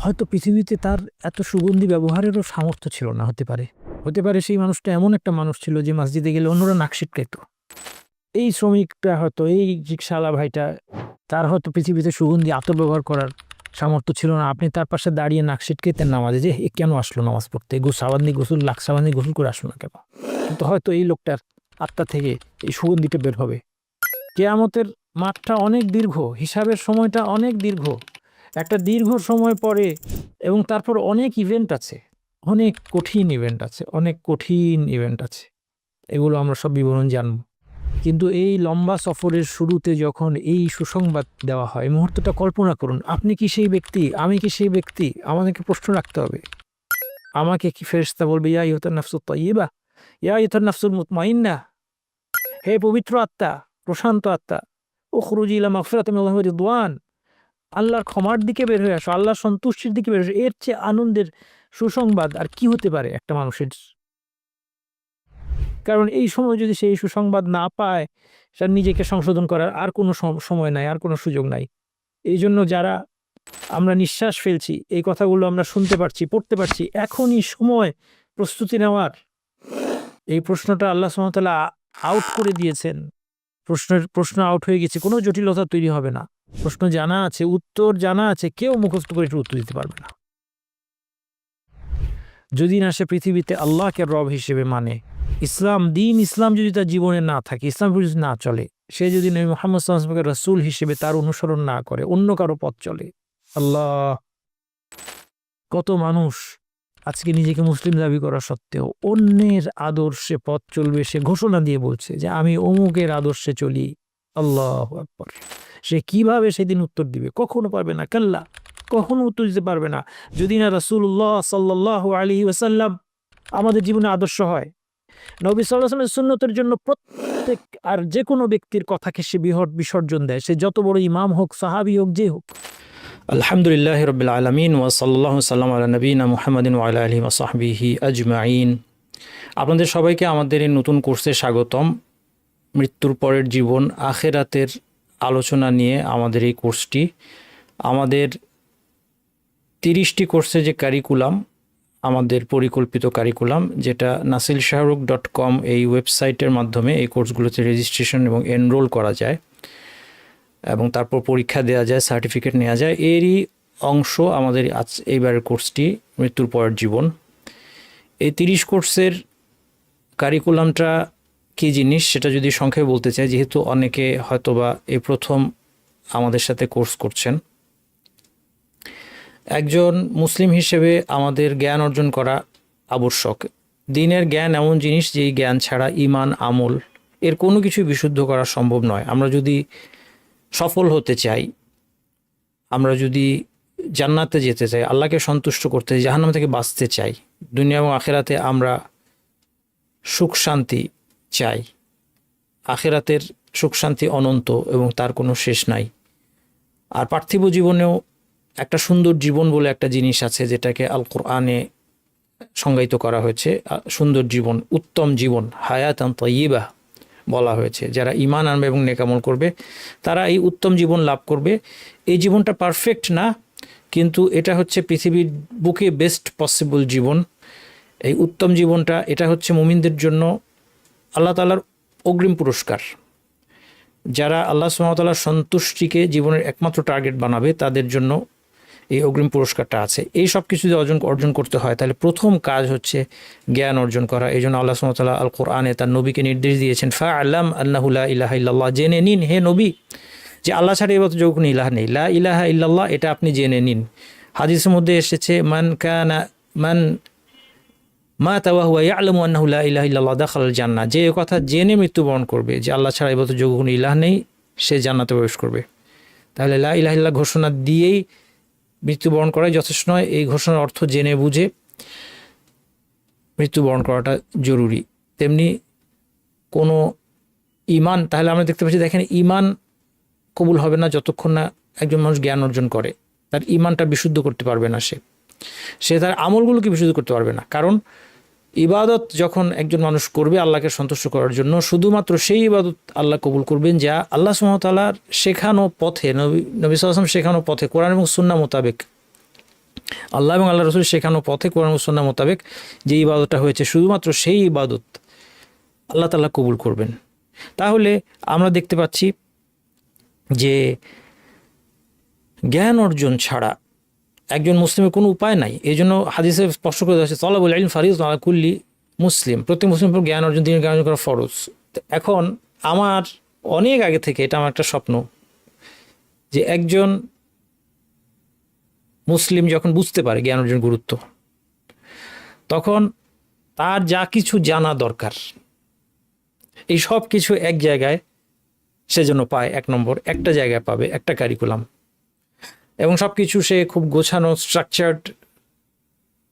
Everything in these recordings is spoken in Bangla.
হয়তো পৃথিবীতে তার এত সুগন্ধি ব্যবহারেরও সামর্থ্য ছিল না, হতে পারে সেই মানুষটা এমন একটা মানুষ ছিল যে মসজিদে গেলে অন্যরা নাক সিটকাইত। এই শ্রমিকটা হয়তো, এই রিক্সাওয়ালা ভাইটা, তার হয়তো পৃথিবীতে সুগন্ধি আতর ব্যবহার করার সামর্থ্য ছিল না। আপনি তার পাশে দাঁড়িয়ে নাক সিটকাইতেন নামাজে, যে এ কেন আসলো নামাজ পড়তে, সাবান্দি গোসল, লাখ সাবান্দি গোসল করে আসলো না কেন? কিন্তু হয়তো এই লোকটার আত্মা থেকে এই সুগন্ধিটা বের হবে। কেয়ামতের মাঠটা অনেক দীর্ঘ, হিসাবের সময়টা অনেক দীর্ঘ, একটা দীর্ঘ সময় পরে, এবং তারপর অনেক ইভেন্ট আছে, অনেক কঠিন ইভেন্ট আছে। এগুলো আমরা সব বিবরণ জানব। কিন্তু এই লম্বা সফরের শুরুতে যখন এই সুসংবাদ দেওয়া হয়, এই মুহূর্তটা কল্পনা করুন। আপনি কি সেই ব্যক্তি? আমি কি সেই ব্যক্তি? আমাদেরকে প্রশ্ন রাখতে হবে। আমাকে কি ফেরেশতা বলবে, ইয়া আইয়ুহান নাফসুত তাইয়্যিবা, ইয়া আইয়ুহান নাফসুল মুতমাইন্না, হে পবিত্র আত্মা, প্রশান্ত আত্মা, উখরুজি ইলা মাগফিরাতিন মিনাল্লাহি ওয়া রিদওয়ান, আল্লাহর ক্ষমার দিকে বের হয়ে আসো, আল্লাহর সন্তুষ্টির দিকে বের হয়ে আসো। এর চেয়ে আনন্দের সুসংবাদ আর কি হতে পারে একটা মানুষের? কারণ এই সময় যদি সেই সুসংবাদ না পায়, তার নিজেকে সংশোধন করার আর কোনো সময় নাই, আর কোনো সুযোগ নাই। এই জন্য যারা আমরা নিঃশ্বাস ফেলছি, এই কথাগুলো আমরা শুনতে পারছি, পড়তে পারছি, এখনই সময় প্রস্তুতি নেওয়ার। এই প্রশ্নটা আল্লাহ সুবহানাহু ওয়া তাআলা আউট করে দিয়েছেন। প্রশ্ন আউট হয়ে গেছে, কোনো জটিলতা তৈরি হবে না। প্রশ্ন জানা আছে, উত্তর জানা আছে, কেউ মুখস্থ করে এটার উত্তর দিতে পারবে না। যদি না সে পৃথিবীতে আল্লাহকে রব হিসেবে মানে, ইসলাম যদি তার জীবনে না থাকে, ইসলাম যদি না চলে, সে যদি নবী মুহাম্মদ সাল্লাল্লাহু আলাইহি ওয়াসাল্লামকে রাসূল হিসেবে তার অনুসরণ না করে, অন্য কারো পথ চলে, আল্লাহ, কত মানুষ আজকে নিজেকে মুসলিম দাবি করা সত্ত্বেও অন্যের আদর্শে পথ চলবে, সে ঘোষণা দিয়ে বলছে যে আমি অমুকের আদর্শে চলি। আল্লাহু আকবার। সে কিভাবে সেদিন উত্তর দিবে? কখনো পারবে না, কাল্লা, কখনো উত্তর দিতে পারবে না, যদি না রাসূলুল্লাহ সাল্লাল্লাহু আলাইহি ওয়াসাল্লাম আমাদের জীবনে আদর্শ হয়। নবী সাল্লাল্লাহু আলাইহি ওয়াসাল্লামের সুন্নতের জন্য প্রত্যেক আর যে কোনো ব্যক্তির কথাকে সে বিসর্জন দেয়, সে যত বড় ইমাম হোক, সাহাবী হোক, যে হোক। আলহামদুলিল্লাহি রাব্বিল আলামিন ওয়া সাল্লাল্লাহু সাল্লাম আলা নবিয়িনা মুহাম্মাদিন ওয়া আলা আলিহি ওয়া সাহবিহি আজমাইন। আপনাদের সবাইকে আমাদের এই নতুন কোর্সে স্বাগতম। মৃত্যুর পরের জীবন, আখিরাতের আলোচনা নিয়ে আমাদের এই কোর্সটি। আমাদের 30টি কোর্সের যে কারিকুলাম, আমাদের পরিকল্পিত কারিকুলাম, যেটা nasilshahrukh.com এই ওয়েবসাইটের মাধ্যমে এই কোর্সগুলোতে রেজিস্ট্রেশন এবং এনরোল করা যায় এবং তারপর পরীক্ষা দেওয়া যায়, সার্টিফিকেট নেওয়া যায়। এরই অংশ আমাদের এইবারের কোর্সটি, মৃত্যুর পরের জীবন। এই 30 কোর্সের কারিকুলামটা কী জিনিস সেটা যদি সংক্ষেপে বলতে চাই, যেহেতু অনেকে হয়তোবা এই প্রথম আমাদের সাথে কোর্স করছেন। একজন মুসলিম হিসেবে আমাদের জ্ঞান অর্জন করা আবশ্যক। দ্বীনের জ্ঞান এমন জিনিস, যেই জ্ঞান ছাড়া ঈমান, আমল, এর কোনো কিছুই বিশুদ্ধ করা সম্ভব নয়। আমরা যদি সফল হতে চাই, আমরা যদি জান্নাতে যেতে চাই, আল্লাহকে সন্তুষ্ট করতে চাই, জাহান্নাম থেকে বাঁচতে চাই, দুনিয়া এবং আখিরাতে আমরা সুখ শান্তি চাই, আখিরাতের সুখ শান্তি অনন্ত এবং তার কোনো শেষ নাই। আর পার্থিব জীবনেও একটা সুন্দর জীবন বলে একটা জিনিস আছে, যেটাকে আল কোরআনে সংজ্ঞায়িত করা হয়েছে। সুন্দর জীবন, উত্তম জীবন, হায়াতান তাইয়্যিবা বলা হয়েছে। যারা ঈমান আনবে এবং নেক আমল করবে, তারা এই উত্তম জীবন লাভ করবে। এই জীবনটা পারফেক্ট না, কিন্তু এটা হচ্ছে পৃথিবীর বুকে বেস্ট পসিবল জীবন। এই উত্তম জীবনটা, এটা হচ্ছে মুমিনদের জন্য আল্লাহ তাআলার অগ্রিম পুরস্কার। যারা আল্লাহ সুবহানাহু ওয়া তাআলার সন্তুষ্টিকে জীবনের একমাত্র টার্গেট বানাবে, তাদের জন্য এই অগ্রিম পুরস্কারটা আছে। এই সব কিছু যদি অর্জন করতে হয়, তাহলে প্রথম কাজ হচ্ছে জ্ঞান অর্জন করা। এই জন্য আল্লাহ সুবহানাহু ওয়া তাআলা আল কোরআনে তার নবীকে নির্দেশ দিয়েছেন, ফাআলাম আন্নাহু লা ইলাহা ইল্লাল্লাহ, জেনে নিন হে নবী যে আল্লাহ ছাড়া ইবাদতের যোগ্য কোনো ইলাহ নেই। লা ইলাহা ইল্লাল্লাহ, এটা আপনি জেনে নিন। হাদিসের মধ্যে এসেছে, মান মাতা ওয়া হুয়া ইয়ালামু আন্নাহু লা ইলাহা ইল্লাল্লাহ দাখালাল জান্নাহ, যে এই কথা জেনে মৃত্যুবরণ করবে যে আল্লাহ ছাড়া ইবাদতের যোগ্য কোনো ইলাহ নেই, সে জান্নাতে প্রবেশ করবে। তাহলে লা ইলাহা ইল্লাল্লাহ ঘোষণা দিয়েই মৃত্যুবরণ করাই যথেষ্ট নয়, এই ঘোষণার অর্থ জেনে বুঝে মৃত্যুবরণ করাটা জরুরি। তেমনি কোনো ঈমান, তাহলে আমরা দেখতে পাচ্ছি, দেখেন, ঈমান কবুল হবে না যতক্ষণ না একজন মানুষ জ্ঞান অর্জন করে। তার ঈমানটা বিশুদ্ধ করতে পারবে না, সে তার আমলগুলোকে বিশুদ্ধ করতে পারবে না। কারণ ইবাদত যখন একজন মানুষ করবে আল্লাহকে সন্তুষ্ট করার জন্য, শুধুমাত্র সেই ইবাদত আল্লাহ কবুল করবেন যা আল্লাহ সুবহানাহু ওয়া তাআলার শেখানো পথে, নবী সাল্লাল্লাহু আলাইহি ওয়াসাল্লাম শেখানো পথে, কোরআন এবং সুন্নাহ মোতাবেক আল্লাহ এবং আল্লাহ রসুল শেখানো পথে কোরআন ও সুন্নাহ মোতাবেক যে ইবাদতটা হয়েছে শুধুমাত্র সেই ইবাদত আল্লাহ তাআলা কবুল করবেন। তাহলে আমরা দেখতে পাচ্ছি যে জ্ঞান অর্জন ছাড়া একজন মুসলিমের কোনো উপায় নাই। এই জন্য হাদিসে স্পষ্ট করে দেওয়া হয়েছে তলাবুল ইলম ফারিযুতুন আলা কুল্লি মুসলিম, প্রত্যেক মুসলিমের উপর জ্ঞান অর্জন, দিনের জ্ঞান অর্জন করা ফরজ। এখন আমার অনেক আগে থেকে এটা আমার একটা স্বপ্ন যে একজন মুসলিম যখন বুঝতে পারে জ্ঞান অর্জনের গুরুত্ব, তখন তার যা কিছু জানা দরকার এই সব কিছু এক জায়গায় সেজন্য পায়। এক নম্বর, একটা জায়গায় পাবে, একটা কারিকুলাম, এবং সব কিছু সে খুব গোছানো স্ট্রাকচার্ড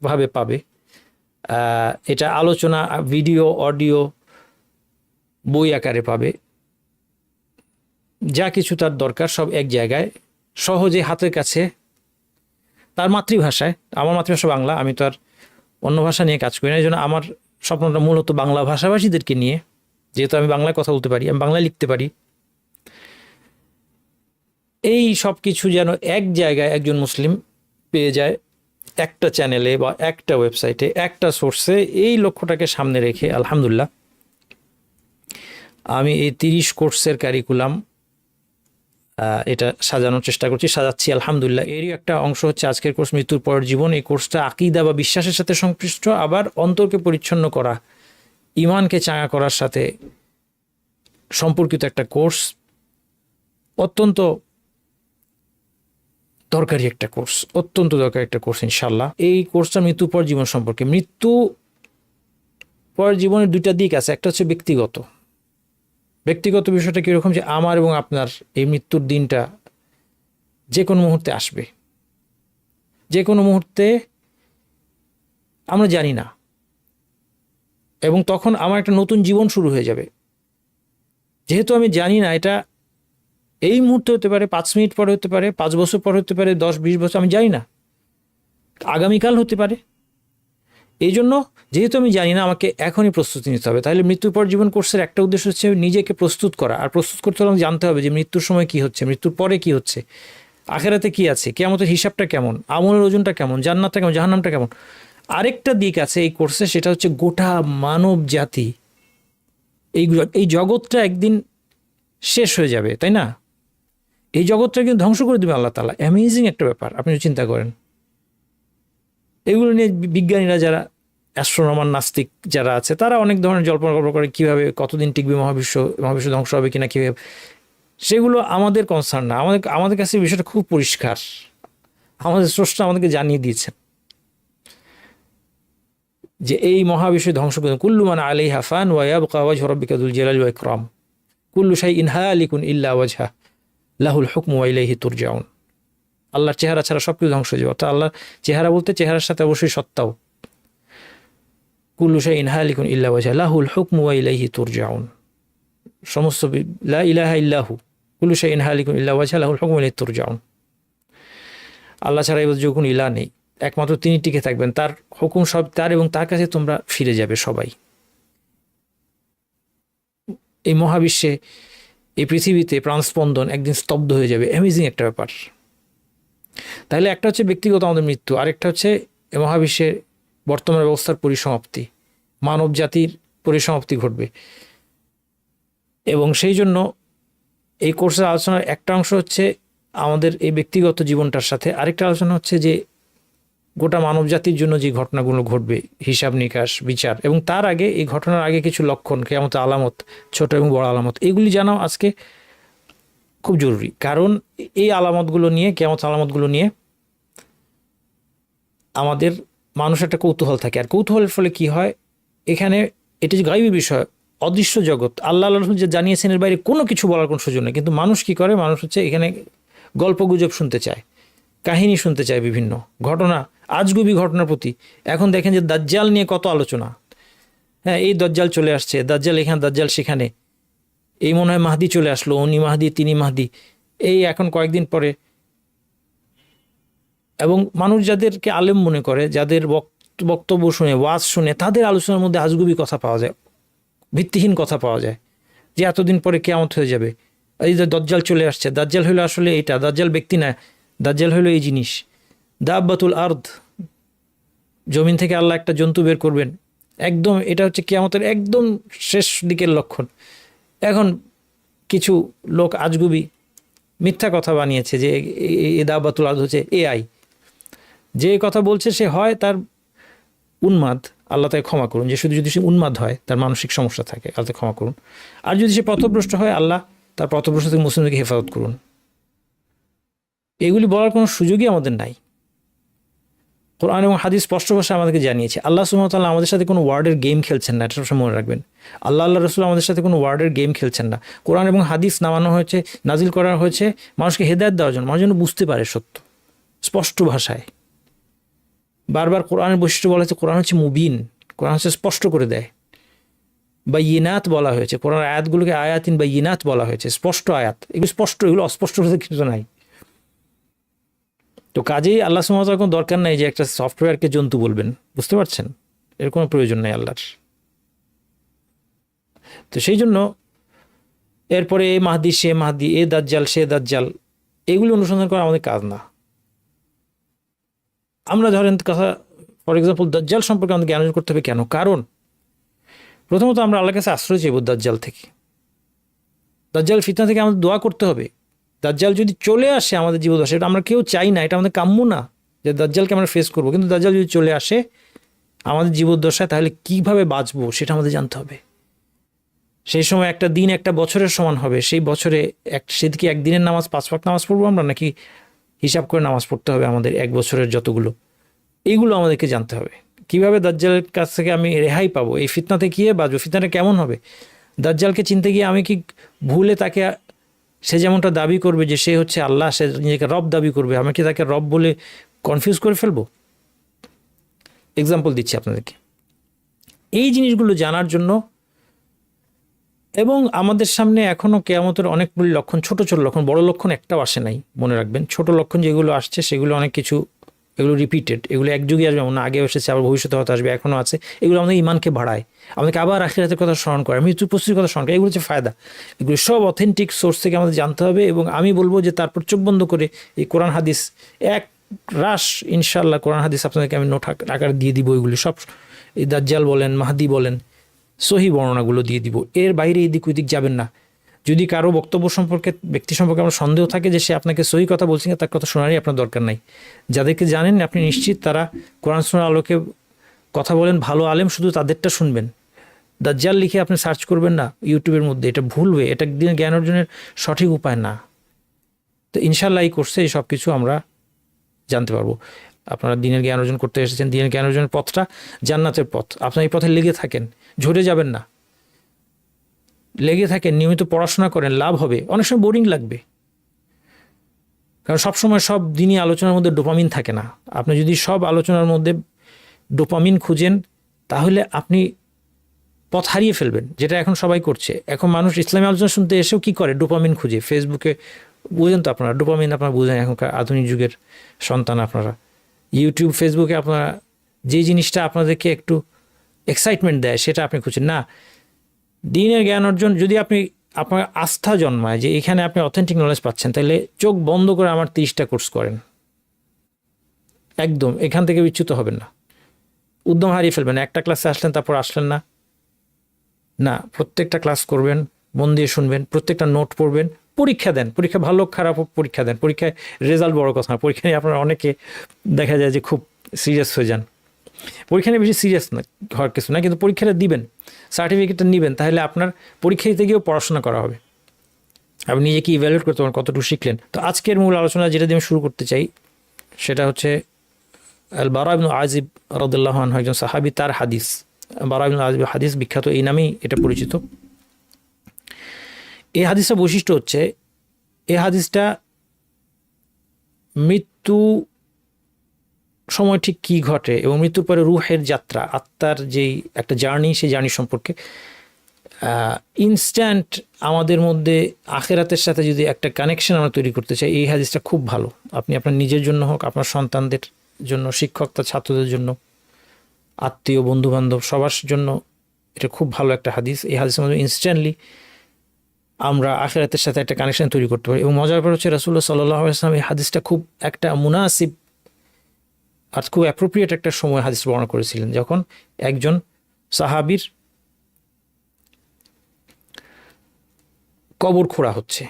ভাবে পাবে। এটা আলোচনা, ভিডিও, অডিও, বই আকারে পাবে। যা কিছু তার দরকার সব এক জায়গায় সহজে হাতের কাছে, তার মাতৃভাষায়। আমার মাতৃভাষা বাংলা, আমি তো আর অন্য ভাষা নিয়ে কাজ করি না। এই জন্য আমার স্বপ্নটা মূলত বাংলা ভাষাভাষীদেরকে নিয়ে, যেহেতু আমি বাংলায় কথা বলতে পারি, আমি বাংলায় লিখতে পারি। এই সব কিছু যেন এক জায়গায় একজন মুসলিম পেয়ে যায়, একটা চ্যানেলে বা একটা ওয়েবসাইটে, একটা সোর্সে। এই লক্ষ্যটাকে সামনে রেখে আলহামদুলিল্লাহ আমি এই 30 কোর্সের কারিকুলাম এটা সাজানোর চেষ্টা করছি, সাজাচ্ছি আলহামদুলিল্লাহ। এরই একটা অংশ হচ্ছে আজকের কোর্স মৃত্যুর পরের জীবন। এই কোর্সটা আকীদা বা বিশ্বাসের সাথে সংশ্লিষ্ট, আবার অন্তরকে পরিচ্ছন্ন করা, ইমানকে চাঙা করার সাথে সম্পর্কিত একটা কোর্স। অত্যন্ত দরকারি একটা কোর্স, অত্যন্ত দরকারি একটা কোর্স ইনশাল্লাহ। এই কোর্সটা মৃত্যু পর জীবন সম্পর্কে। মৃত্যু পর জীবনের দুইটা দিক আছে। একটা হচ্ছে ব্যক্তিগত বিষয়টা কীরকম, যে আমার এবং আপনার এই মৃত্যুর দিনটা যে কোনো মুহূর্তে আসবে, যে কোনো মুহূর্তে, আমরা জানি না। এবং তখন আমার একটা নতুন জীবন শুরু হয়ে যাবে। যেহেতু আমি জানি না এটা এই মুহূর্তে হতে পারে, 5 মিনিট পরে হতে পারে, 5 বছর পরে হতে পারে, 10-20 বছর, আমি জানি না, আগামীকাল হতে পারে। এই জন্য যেহেতু আমি জানি না, আমাকে এখনই প্রস্তুতি নিতে হবে। তাহলে মৃত্যুর পর জীবন কোর্সের একটা উদ্দেশ্য হচ্ছে নিজেকে প্রস্তুত করা। আর প্রস্তুত করতে হলে জানতে হবে যে মৃত্যুর সময় কি হচ্ছে, মৃত্যুর পরে কি হচ্ছে, আখেরাতে কি আছে, কিয়ামতের হিসাবটা কেমন, আমলের ওজনটা কেমন, জান্নাতটা কেমন, জাহান্নামটা কেমন। আরেকটা দিক আছে এই কোর্সে, সেটা হচ্ছে গোটা মানব জাতি, এই জগৎটা একদিন শেষ হয়ে যাবে, তাই না? এই জগৎটা কিন্তু ধ্বংস করে দেবে আল্লাহ তাআলা। অ্যামেজিং একটা ব্যাপার, আপনি চিন্তা করেন। এগুলো নিয়ে বিজ্ঞানীরা, যারা অ্যাস্ট্রোনমার, নাস্তিক যারা আছে, তারা অনেক ধরনের জল্পনা কল্পনা করে কীভাবে, কতদিন টিকবে মহাবিশ্ব ধ্বংস হবে কিনা, কীভাবে। সেগুলো আমাদের কনসার্ন না। আমাদের কাছে বিষয়টা খুব পরিষ্কার। আমাদের স্রষ্টা আমাদেরকে জানিয়ে দিয়েছেন যে এই মহাবিশ্ব ধ্বংস করে, কুল্লু মান আলাইহা ফান ওয়া ইয়াবকা ওয়াজহু রাব্বিকা যুল জালালি ওয়াল ইকরাম, কুল্লু শাইইন হালিকুন ইল্লা ওয়াজহা লাহুল হুকমু ওয়া ইলাইহি তুরজাউন। আল্লাহর চেহারা ছাড়া সব কিছু ধ্বংস হয়ে যাবে। অর্থাৎ আল্লাহর চেহারা বলতে চেহারার সাথে অবশ্যই সত্তাও। কুল্লু শাইইন হালিকুন ইল্লা ওয়াজহা লাহুল হুকমু ওয়া ইলাইহি তুরজাউন। সমস্ত লা ইলাহা ইল্লাহু কুল্লু শাইইন হালিকুন ইল্লা ওয়াজহা লাহুল হুকমু ওয়া ইলাইহি তুরজাউন। আল্লাহ ছাড়া এবার যখন ইলাহ নেই, একমাত্র তিনি টিকে থাকবেন, তার হুকুম সব তার, এবং তার কাছে তোমরা ফিরে যাবে সবাই। এই মহাবিশ্বে, এই পৃথিবীতে প্রাণস্পন্দন একদিন স্তব্ধ হয়ে যাবে। অ্যামেজিং একটা ব্যাপার। তাহলে একটা হচ্ছে ব্যক্তিগত আমাদের মৃত্যু, আরেকটা হচ্ছে মহাবিশ্বের বর্তমান ব্যবস্থার পরিসমাপ্তি, মানব জাতির পরিসমাপ্তি ঘটবে। এবং সেই জন্য এই কোর্সের আলোচনার একটা অংশ হচ্ছে আমাদের এই ব্যক্তিগত জীবনটার সাথে, আরেকটা আলোচনা হচ্ছে যে গোটা মানব জাতির জন্য যে ঘটনাগুলো ঘটবে, হিসাব নিকাশ, বিচার, এবং তার আগে, এই ঘটনার আগে কিছু লক্ষণ, কিয়ামতের আলামত, ছোট এবং বড় আলামত, এগুলি জানাও আজকে খুব জরুরি। কারণ এই আলামতগুলো নিয়ে, কিয়ামতের আলামতগুলো নিয়ে আমাদের মানুষ একটা কৌতূহল থাকে। আর কৌতূহলের ফলে কি হয়, এখানে এটা যে গায়বী বিষয়, অদৃশ্য জগৎ, আল্লাহ রাসূল যে জানিয়েছেন, এর বাইরে কোনো কিছু বলার কোনো সুযোগ নেই। কিন্তু মানুষ কি করে, মানুষ হচ্ছে এখানে গল্প গুজব শুনতে চায়, কাহিনী শুনতে চায়, বিভিন্ন ঘটনা, আজগুবি ঘটনার প্রতি। এখন দেখেন যে দাজ্জাল নিয়ে কত আলোচনা। হ্যাঁ, এই দাজ্জাল চলে আসছে, দাজ্জাল এখানে, দাজ্জাল সেখানে, এই মনে হয় মাহদি চলে আসলো, উনি মাহদি, তিনি মাহদি, এই এখন কয়েকদিন পরে। এবং মানুষ যাদেরকে আলেম মনে করে, যাদের বক্তব্য শুনে, ওয়াজ শুনে, তাদের আলোচনার মধ্যে আজগুবি কথা পাওয়া যায়, ভিত্তিহীন কথা পাওয়া যায়, যে এতদিন পরে কিয়ামত হয়ে যাবে, এই যে দাজ্জাল চলে আসছে, দাজ্জাল হলো আসলে এটা, দাজ্জাল ব্যক্তি না, দাজ্জাল হলো এই জিনিস। দাব্বাতুল আরদ, জমিন থেকে আল্লাহ একটা জন্তু বের করবেন, একদম এটা হচ্ছে কিয়ামতের একদম শেষ দিকের লক্ষণ। এখন কিছু লোক আজগুবি মিথ্যা কথা বানিয়েছে যে এ দাব্বাতুল আরদ হচ্ছে এআই, যে কথা বলছে সে হয় তার উন্মাদ, আল্লাহ তাকে ক্ষমা করুন, যে শুধু যদি সে উন্মাদ হয়, তার মানসিক সমস্যা থাকে, আল্লাহ তাকে ক্ষমা করুন। আর যদি সে পথভ্রষ্ট হয়, আল্লাহ তার পথভ্রষ্ট থেকে মুসলিমদেরকে হেফাজত করুন। এগুলি বলার কোনো সুযোগই আমাদের নাই। কোরআন এবং হাদিস স্পষ্ট ভাষায় আমাদেরকে জানিয়েছে আল্লাহ সুবহানাহু ওয়া তাআলা আমাদের সাথে কোনো ওয়ার্ডের গেম খেলছেন না, এটা সবসময় মনে রাখবেন। আল্লাহ রাসূল আমাদের সাথে কোনো ওয়ার্ডের গেম খেলছেন না। কোরআন এবং হাদিস নামানো হয়েছে, নাজিল করা হয়েছে মানুষকে হেদায়েত দেওয়ার জন্য, মানুষ যেন বুঝতে পারে সত্য স্পষ্ট ভাষায়। বারবার কোরআনের বৈশিষ্ট্য বলা হয়েছে, কোরআন হচ্ছে মুবিন, কোরআন হচ্ছে স্পষ্ট করে দেয়। বাইয়িনাত বলা হয়েছে, কোরআন আয়াতগুলোকে আয়াতিন বাইয়িনাত বলা হয়েছে, স্পষ্ট আয়াত, এগুলো স্পষ্ট, এগুলো অস্পষ্ট হতে কিছু নাই। তো কাজেই আল্লাহ সুবহানাহু ওয়া তাআলার কোনো দরকার নাই যে একটা সফটওয়্যারকে জন্তু বলবেন, বুঝতে পারছেন? এর কোনো প্রয়োজন নেই আল্লাহর। তো সেই জন্য এরপরে এ মাহদি সে মাহদি, এ দাজ্জাল সে দাজ্জাল, এগুলি অনুসন্ধান করা আমাদের কাজ না। আমরা ধরেন কথা, ফর এক্সাম্পল দাজ্জাল সম্পর্কে আমাদের জ্ঞান অর্জন করতে হবে। কেন? কারণ প্রথমত আমরা আল্লাহর কাছে আশ্রয় চাইব দাজ্জাল থেকে, দাজ্জাল ফিতনা থেকে আমাদের দোয়া করতে হবে। দাজ্জাল যদি চলে আসে আমাদের জীবদ্দশায়, এটা আমরা কেউ চাই না, এটা আমাদের কাম্য না যে দাজ্জালকে আমরা ফেস করবো, কিন্তু দাজ্জাল যদি চলে আসে আমাদের জীবদ্দশায়, তাহলে কিভাবে বাঁচবো সেটা আমাদের জানতে হবে। সেই সময় একটা দিন একটা বছরের সমান হবে, সেই বছরে সেদিকে একদিনের নামাজ 5 ওয়াক্ত নামাজ পড়বো আমরা, নাকি হিসাব করে নামাজ পড়তে হবে আমাদের এক বছরের যতগুলো, এইগুলো আমাদেরকে জানতে হবে। কিভাবে দাজ্জালের কাছ থেকে আমি রেহাই পাবো, এই ফিতনাতে গিয়ে বাঁচবো, ফিতনাটা কেমন হবে। দাজ্জালকে চিনতে গিয়ে আমি কি ভুলে তাকে, সে যেমনটা দাবি করবে যে সে হচ্ছে আল্লাহ, সে নিজেকে রব দাবি করবে, আমি কি তাকে রব বলে কনফিউজ করে ফেলবো? এক্সাম্পল দিচ্ছি আপনাদেরকে। এই জিনিসগুলো জানার জন্য, এবং আমাদের সামনে এখনও কিয়ামতের অনেকগুলি লক্ষণ, ছোট ছোট লক্ষণ, বড় লক্ষণ একটাও আসে নাই, মনে রাখবেন। ছোট লক্ষণ যেগুলো আসছে সেগুলো অনেক কিছু, এগুলো রিপিটেড, এগুলো এক যুগে আসবে না, আগে এসেছে, আবার ভবিষ্যতে হয়তো আসবে, এখনও আছে। এগুলো আমাদের ইমানকে বাড়ায়, আমাদেরকে আবার আখিরাতের কথা স্মরণ করে, মৃত্যু উপস্থিতির কথা স্মরণ করে, এগুলো হচ্ছে ফায়দা। এগুলো সব অথেন্টিক সোর্স থেকে আমাদের জানতে হবে। এবং আমি বলবো যে তারপর চোখ বন্ধ করে এই কোরআন হাদিস এক রাশ, ইনশাআল্লাহ কোরআন হাদিস আপনাদেরকে আমি নোট আকারে দিয়ে দিব। এগুলি সব, এই দাজ্জাল বলেন, মাহদি বলেন, সহি বর্ণনাগুলো দিয়ে দিব। এর বাইরে এদিক ওইদিক যাবেন না। যদি কারো বক্তব্য সম্পর্কে, ব্যক্তি সম্পর্কে আমার সন্দেহ থাকে যে সে আপনাকে সহি কথা বলছেন, তার কথা শোনারই আপনার দরকার নাই। যাদেরকে জানেন আপনি নিশ্চিত তারা কোরআন সুন্নাহর আলোকে কথা বলেন, ভালো আলেম, শুধু তাদেরটা শুনবেন। দাজ্জাল লিখে আপনি সার্চ করবেন না ইউটিউবের মধ্যে, এটা ভুল হয়ে, এটা দিনের জ্ঞান অর্জনের সঠিক উপায় না। তো ইনশাআল্লাহ এই কোর্সে এই সব কিছু আমরা জানতে পারবো। আপনারা দিনের জ্ঞান অর্জন করতে এসেছেন, দিনের জ্ঞান অর্জনের পথটা জান্নাতের পথ, আপনার এই পথে লেগে থাকেন, ঝরে যাবেন না, লেগে থাকেন, নিয়মিত পড়াশোনা করেন, লাভ হবে। অনেক সময় বোরিং লাগবে, কারণ সবসময় সব দিনই আলোচনার মধ্যে ডোপামিন থাকে না। আপনি যদি সব আলোচনার মধ্যে ডোপামিন খুঁজেন, তাহলে আপনি পথ হারিয়ে ফেলবেন, যেটা এখন সবাই করছে। এখন মানুষ ইসলামী আলোচনা শুনতে এসেও কি করে, ডোপামিন খুঁজে ফেসবুকে। বুঝেন তো আপনারা, ডোপামিন আপনারা বুঝেন, এখনকার আধুনিক যুগের সন্তান আপনারা। ইউটিউব, ফেসবুকে আপনারা যে জিনিসটা আপনাদেরকে একটু এক্সাইটমেন্ট দেয় সেটা আপনি খুঁজছেন না। দিনের জ্ঞান অর্জন, যদি আপনি, আপনার আস্থা জন্মায় যে এখানে আপনি অথেন্টিক নলেজ পাচ্ছেন, তাহলে চোখ বন্ধ করে আমার 30টা কোর্স করেন, একদম এখান থেকে বিচ্যুত হবেন না, উদ্যম হারিয়ে ফেলবেন না। একটা ক্লাসে আসলেন তারপর আসলেন না, না, প্রত্যেকটা ক্লাস করবেন, মন দিয়ে শুনবেন, প্রত্যেকটা নোট পড়বেন, পরীক্ষা দেন, পরীক্ষা ভালো খারাপ পরীক্ষা দেন। পরীক্ষায় রেজাল্ট বড় কথা না, পরীক্ষা নিয়ে আপনারা অনেকে দেখা যায় যে খুব সিরিয়াস হয়ে যান। পরীক্ষা নিয়ে বেশি সিরিয়াস না হওয়ার কিছু না, কিন্তু পরীক্ষাটা দিবেন, সার্টিফিকেটটা নেবেন, তাহলে আপনার পরীক্ষা দিতে গিয়েও পড়াশোনা করা হবে, আপনি নিজেকে ইভ্যালুয়েট করতে পারেন কতটুকু শিখলেন। তো আজকের মূল আলোচনা যেটা দিয়ে আমি শুরু করতে চাই সেটা হচ্ছে আল বারা ইবনে আজিব রাদিয়াল্লাহু আনহু, একজন সাহাবী, তার হাদিস। বারা ইবনে আজিব হাদিস বিখ্যাত, এই নামেই এটা পরিচিত। এই হাদিসটা বৈশিষ্ট্য হচ্ছে, এই হাদিসটা মৃত্যু সময় ঠিক কী ঘটে এবং মৃত্যুর পরে রুহের যাত্রা, আত্মার যেই একটা জার্নি, সেই জার্নি সম্পর্কে ইনস্ট্যান্ট আমাদের মধ্যে আখেরাতের সাথে যদি একটা কানেকশন আমরা তৈরি করতে চাই, এই হাদিসটা খুব ভালো। আপনি আপনার নিজের জন্য হোক, আপনার সন্তানদের জন্য, শিক্ষক, তার ছাত্রদের জন্য, আত্মীয়, বন্ধুবান্ধব, সবার জন্য এটা খুব ভালো একটা হাদিস। এই হাদিসের মধ্যে ইনস্ট্যান্টলি আমরা আখিরাতের সাথে একটা কানেকশন তৈরি করতে পারি। এবং মজার ব্যাপার হচ্ছে রাসূলুল্লাহ সাল্লাল্লাহু আলাইহি ওয়াসাল্লাম এই হাদিসটা খুব একটা মুনাসিব আর খুব অ্যাপ্রোপ্রিয়েট একটা সময় হাদিস বর্ণনা করেছিলেন, যখন একজন সাহাবীর কবর খোঁড়া হচ্ছে,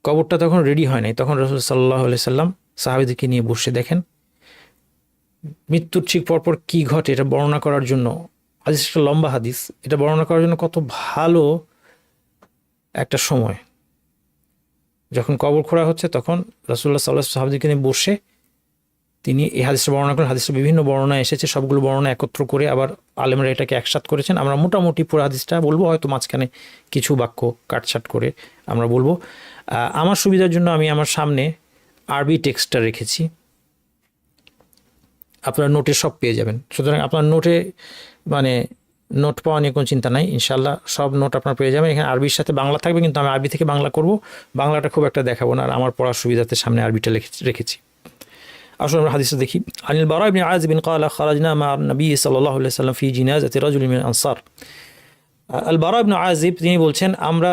কবরটা তখন রেডি হয় নাই, তখন রাসূল সাল্লাল্লাহু আলাইহি সাল্লাম সাহাবীদেরকে নিয়ে বসে দেখেন মৃত্যুর ঠিক পরপর কী ঘটে এটা বর্ণনা করার জন্য। হাদিসটা লম্বা হাদিস, এটা বর্ণনা করার জন্য কত ভালো একটা সময়। যখন কবর খোঁড়া হচ্ছে তখন রাসূলুল্লাহ সাল্লাল্লাহু আলাইহি ওয়াসাল্লাম সাহাবীদেরকে নিয়ে বসে তিনি এই হাদিসটা বর্ণনা করেন। হাদিসটা বিভিন্ন বর্ণনা এসেছে, সবগুলো বর্ণনা একত্র করে আবার আলেমরা এটাকে একসাথ করেছেন। আমরা মোটামুটি পুরো হাদিসটা বলবো, হয়তো মাঝখানে কিছু বাক্য কাটছাট করে আমরা বলবো। আমার সুবিধার জন্য আমি আমার সামনে আরবি টেক্সটটা রেখেছি, আপনার নোটে সব পেয়ে যাবেন। সুতরাং আপনার নোটে মানে নোট পাওয়া নিয়ে কোনো চিন্তা নাই, ইনশাল্লাহ সব নোট আপনার পেয়ে যাবেন। এখানে আরবির সাথে বাংলা থাকবে, কিন্তু আমি আরবি থেকে বাংলা করব, বাংলাটা খুব একটা দেখাবো না, আর আমার পড়ার সুবিধাতে সামনে আরবিটা রেখেছি। আসলে আমরা হাদিসটা দেখি। আনিল বারা ইবনে আযিব ক্বালা খারাজনা মা নবী সাল্লাল্লাহু আলাইহি ওয়াসাল্লাম ফি জিনাজাতি রাজুলিন মিন আনসার। আল বারা ইবনে আযিব তিনি বলছেন, আমরা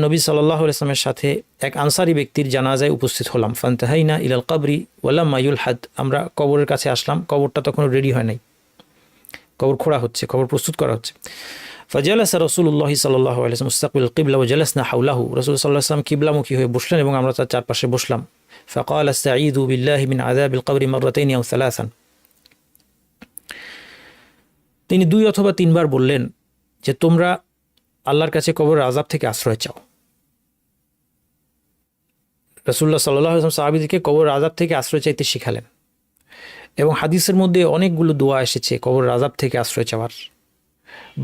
নবী সাল্লাল্লাহু আলাইহি ওয়াসাল্লামের সাথে এক আনসারি ব্যক্তির জানাজায় উপস্থিত হলাম। ফান্তাহাইনা ইলাল কবরি ওয়ালাম্মা ইউলহাদ, আমরা কবরের কাছে আসলাম, কবরটা তখন রেডি হয় নাই, কবর খোঁড়া হচ্ছে, কবর প্রস্তুত করা হচ্ছে। ফাজালাসা রাসূলুল্লাহ সাল্লাল্লাহু আলাইহি ওয়াসাল্লাম মুস্তাকবিল কিবলা ওয়া জালাসনা হাওলাহু, রাসূল সাল্লাল্লাহু আলাইহি ওয়াসাল্লাম কিবলামুখী হয়ে বসলেন এবং আমরা তার চারপাশে বসলাম। فقال استعيذوا بالله من عذاب القبر مرتين أو ثلاثا, তিনি 2 অথবা 3 বার বললেন যে তোমরা আল্লাহর কাছে কবরের আযাব থেকে আশ্রয় চাও। রাসূলুল্লাহ সাল্লাল্লাহু আলাইহি ওয়াসাল্লাম সাহাবীদেরকে কবরের আযাব থেকে আশ্রয় চাইতে শিখালেন, এবং হাদিসের মধ্যে অনেকগুলো দোয়া এসেছে কবরের আযাব থেকে আশ্রয় চাওয়ার,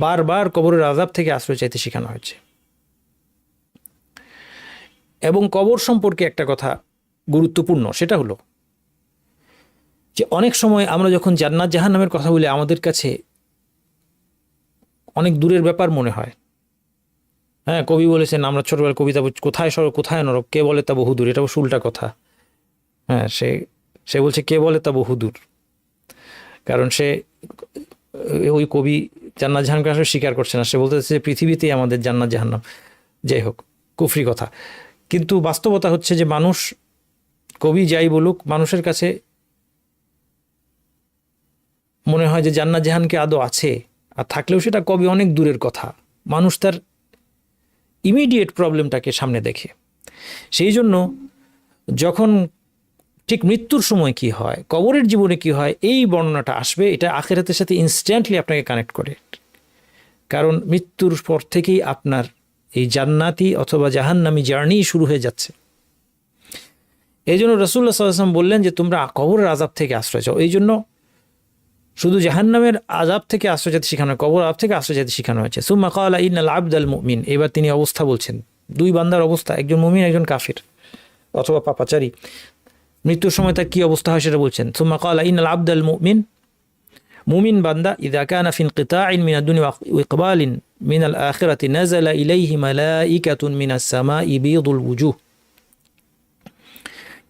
বারবার কবরের আযাব থেকে আশ্রয় চাইতে শেখানো হয়েছে। এবং কবর সম্পর্কে একটা কথা গুরুত্বপূর্ণ, সেটা হলো যে অনেক সময় আমরা যখন জান্নাত জাহান্নামের কথা বলি আমাদের কাছে অনেক দূরের ব্যাপার মনে হয়। হ্যাঁ, কবি বলেছেন, আমরা ছোটবেলায় কবিতা কোথায় স্বর্গ কোথায় নরক, কে বলে তা বহুদূর, এটা অবশ্য উল্টা কথা। হ্যাঁ, সে বলছে কে বলে তা বহুদূর, কারণ সে ওই কবি জান্নাত জাহান্নামকে আসলে স্বীকার করছে না, সে বলতেছে পৃথিবীতেই আমাদের জান্নাত জাহান্নাম। যাই হোক, কুফরি কথা। কিন্তু বাস্তবতা হচ্ছে যে মানুষ, কবি যাই বলুক, মানুষের কাছে মনে হয় যে জান্নাত জাহান্নামকে আদৌ আছে, আর থাকলেও সেটা কবি অনেক দূরের কথা। মানুষ তার ইমিডিয়েট প্রবলেমটাকে সামনে দেখে। সেই জন্য যখন ঠিক মৃত্যুর সময় কি হয়, কবরের জীবনে কি হয়, এই বর্ণনাটা আসবে, এটা আখিরাতের সাথে ইনস্ট্যান্টলি আপনাকে কানেক্ট করে। কারণ মৃত্যুর পর থেকেই আপনার এই জান্নাতি অথবা জাহান্নামী জার্নি শুরু হয়ে যাচ্ছে। এই জন্য রাসূলুল্লাহ সাল্লাল্লাহু আলাইহি ওয়াসাল্লাম বললেন যে তোমরা কবরের আযাব থেকে আশ্রয় চাও। এই জন্য শুধু জাহান্নামের আযাব থেকে আশ্রয় চাইতে শেখানো, কবর আযাব থেকে আশ্রয় চাইতে শেখানো হয়েছে। সুম্মা ক্বালা ইন্নাল আবদাল মুমিন, এবার তিনি অবস্থা বলছেন, 2 বান্দার অবস্থা, একজন মুমিন একজন কাফির অথবা পাপাচারী, মৃত্যুর সময় তার কী অবস্থা হয় সেটা বলছেন। সুম্মা ক্বালা ইন্নাল আবদাল মুমিন, মুমিন বান্দা ইযা কানা ফি ইনকিতাইন মিনাদ দুনিয়া ওয়া ইকবালিন মিনাল আখিরাতি নাযালা ইলাইহি মালাইকাতুন মিনাস সামাই বিয়দুল ওয়ুজুহ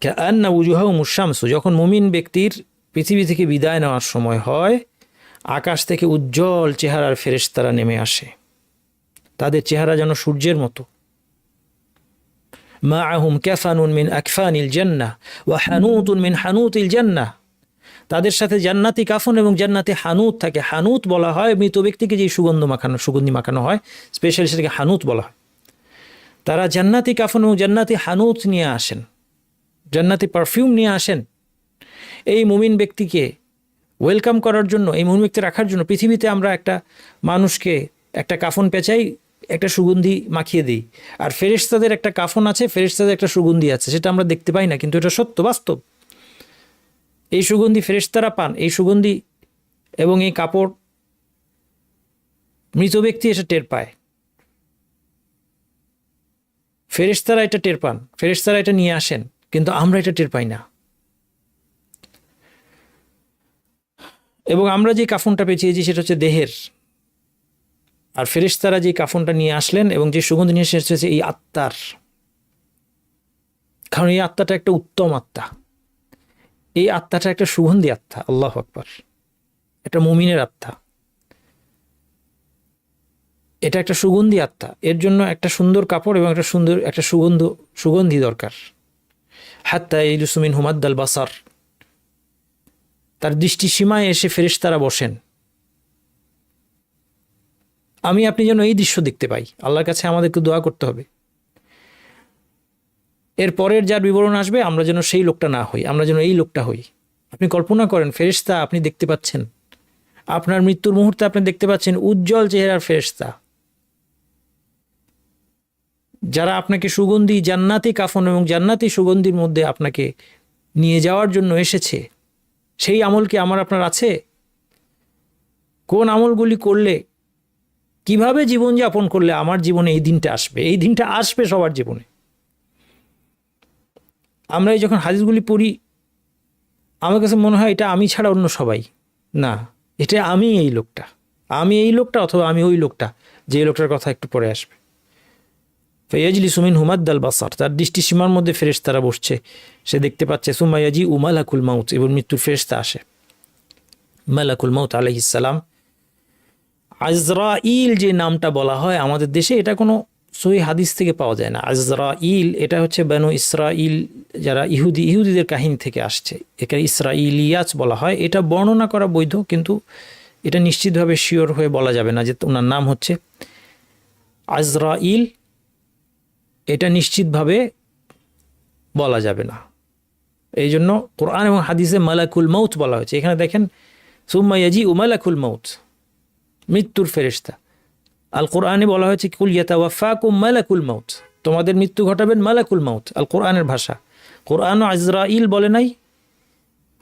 কাআন্না ওয়ুজুহাহুমুশ শামস, যখন মুমিন ব্যক্তির পৃথিবী থেকে বিদায় নেওয়ার সময় হয়, আকাশ থেকে উজ্জ্বল চেহারার ফেরেশতারা নেমে আসে, তাদের চেহারা যেন সূর্যের মতো। মাআহুম কাফানুন মিন আকফানিল জান্নাহ ওয়া হানুতুন মিন হানুতিল জান্নাহ, তাদের সাথে জান্নাতি কাফন এবং জান্নাতি হানুত থাকে। হানুত বলা হয় মৃত ব্যক্তিকে যে সুগন্ধি মাখানো হয়, স্পেশালি সেটাকে হানুত বলা হয়। তারা জান্নাতি কাফন এবং জান্নাতি হানুত নিয়ে আসেন, জান্নাতি পারফিউম নিয়ে আসেন এই মুমিন ব্যক্তিকে ওয়েলকাম করার জন্য, এই মুমিন ব্যক্তি রাখার জন্য। পৃথিবীতে আমরা একটা মানুষকে একটা কাফন পেঁচাই, একটা সুগন্ধি মাখিয়ে দিই, আর ফেরেশতাদের একটা কাফন আছে, ফেরেশতাদের একটা সুগন্ধি আছে, সেটা আমরা দেখতে পাই না, কিন্তু এটা সত্য, বাস্তব। এই সুগন্ধি ফেরেশতারা পান, এই সুগন্ধি এবং এই কাপড় মৃত ব্যক্তি এসে টের পায়, ফেরেশতারা এটা টের পান, ফেরেশতারা এটা নিয়ে আসেন, কিন্তু আমরা এটা টের পাই না। এবং আমরা যে কাফনটা পেঁচিয়েছি সেটা হচ্ছে দেহের, আর ফেরেশতারা যে কাফনটা নিয়ে আসলেন এবং যে সুগন্ধি নিয়ে এসেছে এই আত্মার, কারণ এই আত্মাটা একটা উত্তম আত্মা, এই আত্মাটা একটা সুগন্ধি আত্মা। আল্লাহু আকবার, এটা মুমিনের আত্মা, এটা একটা সুগন্ধি আত্মা। এর জন্য একটা সুন্দর কাপড় এবং একটা সুগন্ধি দরকার। হাত্তা ইউসমিন হুমাদ্দাল বাসার, তার দৃষ্টিসীমায় এসে ফেরেশতারা বসেন। আমি আপনি যেন এই দৃশ্য দেখতে পাই। আল্লাহর কাছে আমাদেরকে দোয়া করতে হবে। এর পরের যার বিবরণ আসবে আমরা যেন সেই লোকটা না হই, আমরা যেন এই লোকটা হই। আপনি কল্পনা করেন ফেরেশতা আপনি দেখতে পাচ্ছেন, আপনার মৃত্যুর মুহূর্তে আপনি দেখতে পাচ্ছেন উজ্জ্বল চেহারার ফেরেশতা, যারা আপনাকে সুগন্ধি জান্নাতি কাফন এবং জান্নাতি সুগন্ধির মধ্যে আপনাকে নিয়ে যাওয়ার জন্য এসেছে। সেই আমল কি আমার আপনার আছে? কোন আমলগুলি করলে, কিভাবে জীবনযাপন করলে আমার জীবনে এই দিনটা আসবে? এই দিনটা আসবে সবার জীবনে। আমরা এই যখন হাদিসগুলি পড়ি আমার কাছে মনে হয় এটা আমি ছাড়া অন্য সবাই না, এটা আমি এই লোকটা, আমি এই লোকটা অথবা আমি ওই লোকটা, যে লোকটার কথা একটু পরে আসবে। ফায়াজলিসু মিনহু মাদ্দাল বাসার, তার দৃষ্টিসীমার মধ্যে ফেরেশতারা বসছে, সে দেখতে পাচ্ছে। সুম্মা ইয়াজিউ মালাকুল মাউত, এবং মৃত্যুর ফেরেশতা আসে। মালাকুল মাউত আলাইহিস সালাম, আজরাইল যে নামটা বলা হয় আমাদের দেশে, এটা কোনো সহিহ হাদিস থেকে পাওয়া যায় না। আজরাইল এটা হচ্ছে বনু ইসরাইল, যারা ইহুদিদের কাহিনী থেকে আসছে, একে ইসরাইলিয়াত বলা হয়। এটা বর্ণনা করা বৈধ, কিন্তু এটা নিশ্চিতভাবে শিওর হয়ে বলা যাবে না যে ওনার নাম হচ্ছে আজরাইল, এটা নিশ্চিতভাবে বলা যাবে না। এই জন্য কোরআন এবং হাদিসে মালাকুল মাউত বলা হয়েছে। এখানে দেখেন সুম্মা ইয়াজিউ মালাকুল মাউত, মৃত্যুর ফেরেশতা। আল কোরআনে বলা হয়েছে কুল ইয়াতাওয়াফাকুম মালাকুল মাউত, তোমাদের মৃত্যু ঘটাবেন মালাকুল মাউত। আল কোরআনের ভাষা। কোরআনও আজরাইল বলে নাই,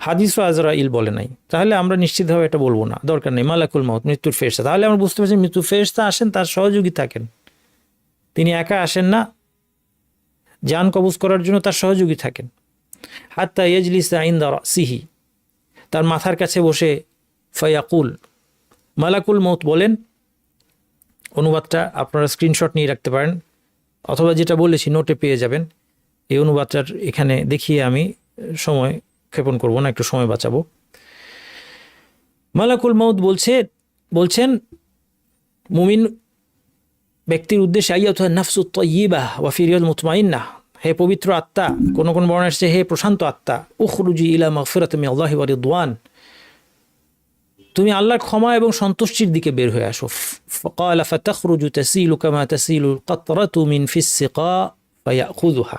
হাদিসও আজরাইল বলে নাই। তাহলে আমরা নিশ্চিতভাবে এটা বলবো না, দরকার নেই। মালাকুল মাউত, মৃত্যুর ফেরেশতা। তাহলে আমরা বুঝতে পারছি মৃত্যুর ফেরেশতা আসেন, তার সহযোগী থাকেন, তিনি একা আসেন না, জান কবজ করার জন্য তার সহযোগী থাকেন। হাত্তা ইয়াজলিসা ইনদা রাসিহি, তার মাথার কাছে বসে ফায়াকুল, মালাকুল মউত বলেন। অনুবাদটা আপনারা স্ক্রিনশট নিয়ে রাখতে পারেন, অথবা যেটা বলেছি নোটে পেয়ে যাবেন। এই অনুবাদটার এখানে দেখিয়ে আমি সময় ক্ষেপণ করব না, একটু সময় বাঁচাবো। মালাকুল মউত বলছেন মুমিন ব্যক্তির উদ্দেশ্যে, আইয়াতুহা নাফসুত তাইয়্যিবাহ ওয়া ফি রিয়াল মুতমাইন্নাহ, হে পবিত্র আত্মা, কোন কোন বর্ণনা আসছে হে প্রশান্ত আত্মা, উখরুজি ইলা মাগফিরাতিন মিনাল্লাহি ওয়া রিদওয়ান, তুমি আল্লাহর ক্ষমা এবং সন্তুষ্টির দিকে বের হয়ে আসো। ফাকালা ফাতাখরুজু তাসিলু কামা তাসিলুল কাতরাতু মিন ফিস সিকা ফায়াখুযুহা,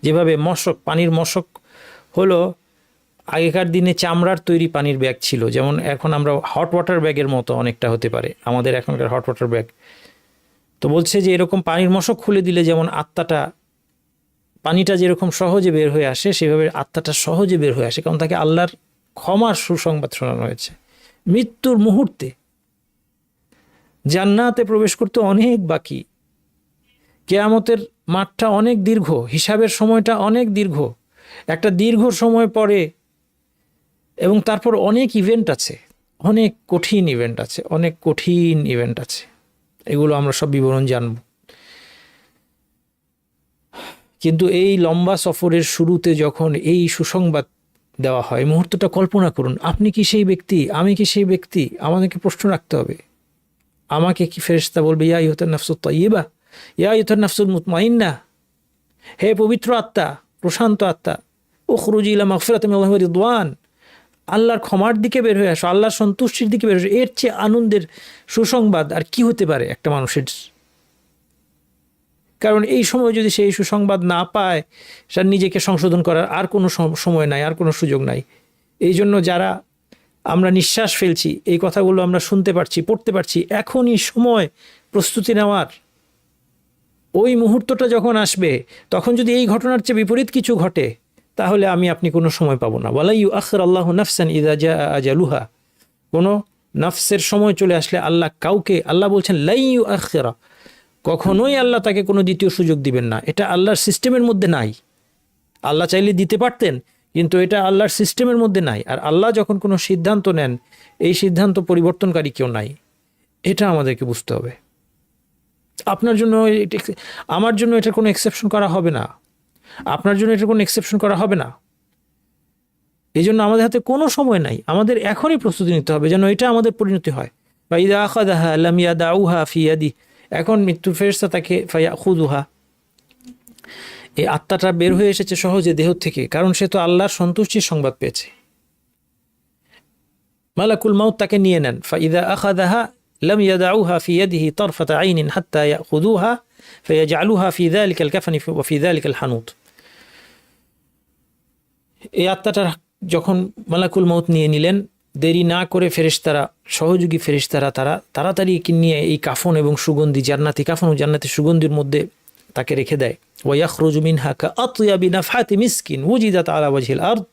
যেভাবে মশক, পানির মশক হলো আগেকার দিনে চামড়ার তৈরি পানির ব্যাগ ছিল, যেমন এখন আমরা হট ওয়াটার ব্যাগের মতো অনেকটা হতে পারে আমাদের এখনকার হট ওয়াটার ব্যাগ। তো বলছে যে এরকম পানির মশক খুলে দিলে যেমন আত্মাটা, পানিটা যেরকম সহজে বের হয়ে আসে, সেভাবে আত্মাটা সহজে বের হয়ে আসে, কারণ তাকে আল্লাহর ক্ষমার সুসংবাদ শোনানো হয়েছে। মৃত্যুর মুহূর্তে জান্নাতে প্রবেশ করতে অনেক বাকি, কিয়ামতের মাঠটা অনেক দীর্ঘ, হিসাবের সময়টা অনেক দীর্ঘ, একটা দীর্ঘ সময় পরে, এবং তারপর অনেক ইভেন্ট আছে, অনেক কঠিন ইভেন্ট আছে, অনেক কঠিন ইভেন্ট আছে। এগুলো আমরা সব বিবরণ জানব। কিন্তু এই লম্বা সফরের শুরুতে যখন এই সুসংবাদ দেওয়া হয়, মুহূর্তটা কল্পনা করুন। আপনি কি সেই ব্যক্তি? আমি কি সেই ব্যক্তি? আমাদেরকে প্রশ্ন রাখতে হবে। আমাকে কি ফেরেশতা বলবে ইয়া আইয়ুহান নাফসুত তাইয়্যিবা, ইয়া আইয়ুহান নাফসুল মুতমাইন্নাহ, হে পবিত্র আত্মা, প্রশান্ত আত্মা, উখরুজি ইলা মাগফিরাতিন মিনাল্লাহি ওয়া রিদওয়ান, আল্লাহর ক্ষমার দিকে বের হয়ে আসো, আল্লাহর সন্তুষ্টির দিকে বের হয়ে আসো। এর চেয়ে আনন্দের সুসংবাদ আর কি হতে পারে একটা মানুষের? কারণ এই সময় যদি সে এই সুসংবাদ না পায়, সে নিজেকে সংশোধন করার আর কোনো সময় নাই, আর কোনো সুযোগ নাই। এই জন্য যারা আমরা নিঃশ্বাস ফেলছি, এই কথাগুলো আমরা শুনতে পারছি, পড়তে পারছি, এখনই সময় প্রস্তুতি নেওয়ার। ওই মুহূর্তটা যখন আসবে, তখন যদি এই ঘটনার চেয়ে বিপরীত কিছু ঘটে, তাহলে আমি আপনি কোনো সময় পাবো না। ওয়ালা ইউআখিরু আল্লাহু নাফসান ইযা জাআ আজালুহা, কোনো নাফসের সময় চলে আসলে আল্লাহ বলছেন লা ইউআখিরা, কখনোই আল্লাহ তাকে কোনো দ্বিতীয় সুযোগ দিবেন না। এটা আল্লাহর সিস্টেমের মধ্যে নাই। আল্লাহ চাইলে দিতে পারতেন, কিন্তু এটা আল্লাহর সিস্টেমের মধ্যে নাই। আর আল্লাহ যখন কোনো সিদ্ধান্ত নেন, এই সিদ্ধান্ত পরিবর্তনকারী কেউ নাই। এটা আমাদেরকে বুঝতে হবে। আপনার জন্য, আমার জন্য এটার কোনো এক্সেপশন করা হবে না, আপনার জন্য এটার কোনো এক্সেপশন করা হবে না। এই জন্য আমাদের হাতে কোনো সময় নাই, আমাদের এখনই প্রস্তুতি নিতে হবে যেন এটা আমাদের পরিণতি হয়। বা ইযা আখাযাহা লাম ইয়াদাউহা ফি ইয়াদি, এখন মৃত্যুর ফেরেশতা তাকে ফায়াখুযুহা, এই আত্মাটা বের হয়ে এসেছে সহজে দেহ থেকে, কারণ সে তো আল্লাহর সন্তুষ্টির সংবাদ পেয়েছে। মালাকুল মাউত তাকে নিয়ে নেন। ফাইদা আখাযাহা লাম ইয়াদাউহা ফি ইয়াদিহি তারফাতা আইনিন হাত্তা ইয়াখুযুহা ফায়াজআলুহা ফি যালিকাল কাফনি ওয়া ফি যালিকাল হানুত। এই আত্মাটা যখন মালাকুল মাউত নিয়ে নিলেন, দেরি না করে ফেরেশতারা, সহযোগী ফেরেশতারা তারা তাড়াতাড়ি নিয়ে এই কাফন এবং সুগন্ধি, জান্নাতি কাফন ও জান্নাতি সুগন্ধির মধ্যে তাকে রেখে দেয়। ওয়া ইয়াখরুজু মিনহা কাআতয়াবি নাফহাতি মিসকিন ওয়ুজিদাত আলা ওয়াজহিল আরদ।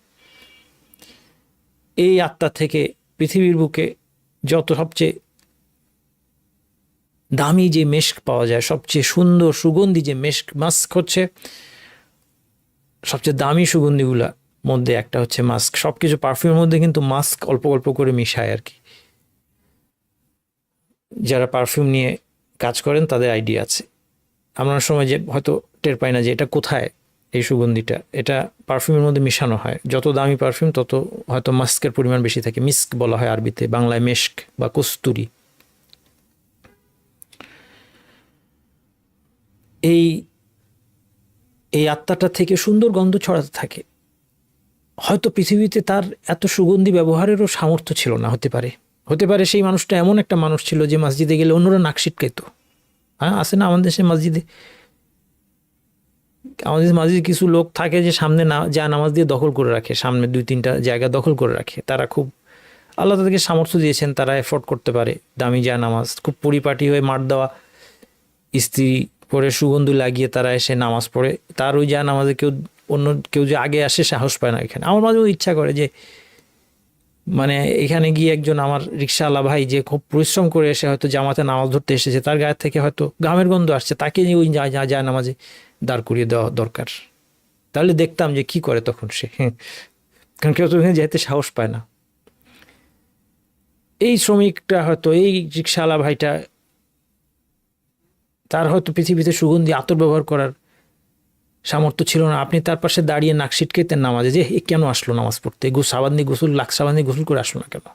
এই আত্মা থেকে পৃথিবীর বুকে যত সবচেয়ে দামি যে মেস্ক পাওয়া যায়, সবচেয়ে সুন্দর সুগন্ধি যে মাস্ক হচ্ছে, সবচেয়ে দামি সুগন্ধিগুলা মধ্যে একটা হচ্ছে মাস্ক। সব কিছু পারফিউমের মধ্যে কিন্তু মাস্ক অল্প অল্প করে মিশায় আর কি। যারা পারফিউম নিয়ে কাজ করেন তাদের আইডিয়া আছে। আমরা সময় যে হয়তো টের পাই না যে এটা কোথায়, এই সুগন্ধিটা এটা পারফিউমের মধ্যে মিশানো হয়। যত দামি পারফিউম তত হয়তো মাস্কের পরিমাণ বেশি থাকে। মিস্ক বলা হয় আরবিতে, বাংলায় মেস্ক বা কস্তুরি। এই আত্মাটা থেকে সুন্দর গন্ধ ছড়াতে থাকে। হয়তো পৃথিবীতে তার এত সুগন্ধি ব্যবহারেরও সামর্থ্য ছিল না, হতে পারে সেই মানুষটা এমন একটা মানুষ ছিল যে মসজিদে গেলে অন্যরা নাক সিটকাইতো। হ্যাঁ, আছে না আমাদের দেশে মসজিদে কিছু লোক থাকে যে সামনে যা নামাজ দিয়ে দখল করে রাখে, সামনে 2-3টা জায়গা দখল করে রাখে। তারা খুব, আল্লাহ তাদেরকে সামর্থ্য দিয়েছেন, তারা এফোর্ড করতে পারে দামি যা নামাজ, খুব পরিপাটি হয়ে মার দেওয়া ইস্ত্রি পরে সুগন্ধি লাগিয়ে তারা এসে নামাজ পড়ে। তার ওই যা নামাজে কেউ যে আগে আসে সাহস পায় না। এখানে আমার মাঝেও ইচ্ছা করে যে মানে এখানে গিয়ে একজন আমার রিক্সাওয়ালা ভাই যে খুব পরিশ্রম করে এসে হয়তো জামাতে নামাজ ধরতে এসেছে, তার গায়ে থেকে হয়তো ঘামের গন্ধ আসছে, তাকে নিয়ে ওই যা নামাজে দাঁড় করিয়ে দেওয়া দরকার। তাহলে দেখতাম যে কি করে তখন সে। কারণ কেউ তো এখানে যেতে সাহস পায় না। এই শ্রমিকটা হয়তো, এই রিক্সাওয়ালা ভাইটা, তার হয়তো পৃথিবীতে সুগন্ধি আতর ব্যবহার করার সামর্থ্য ছিল না। আপনি তার পাশে দাঁড়িয়ে নাক সিটকেতেন নামাজে যে কেন আসলো নামাজ পড়তে, সাবান দিয়ে গোসল, লাখ সাবান দিয়ে গোসল করে আসলো না কেন।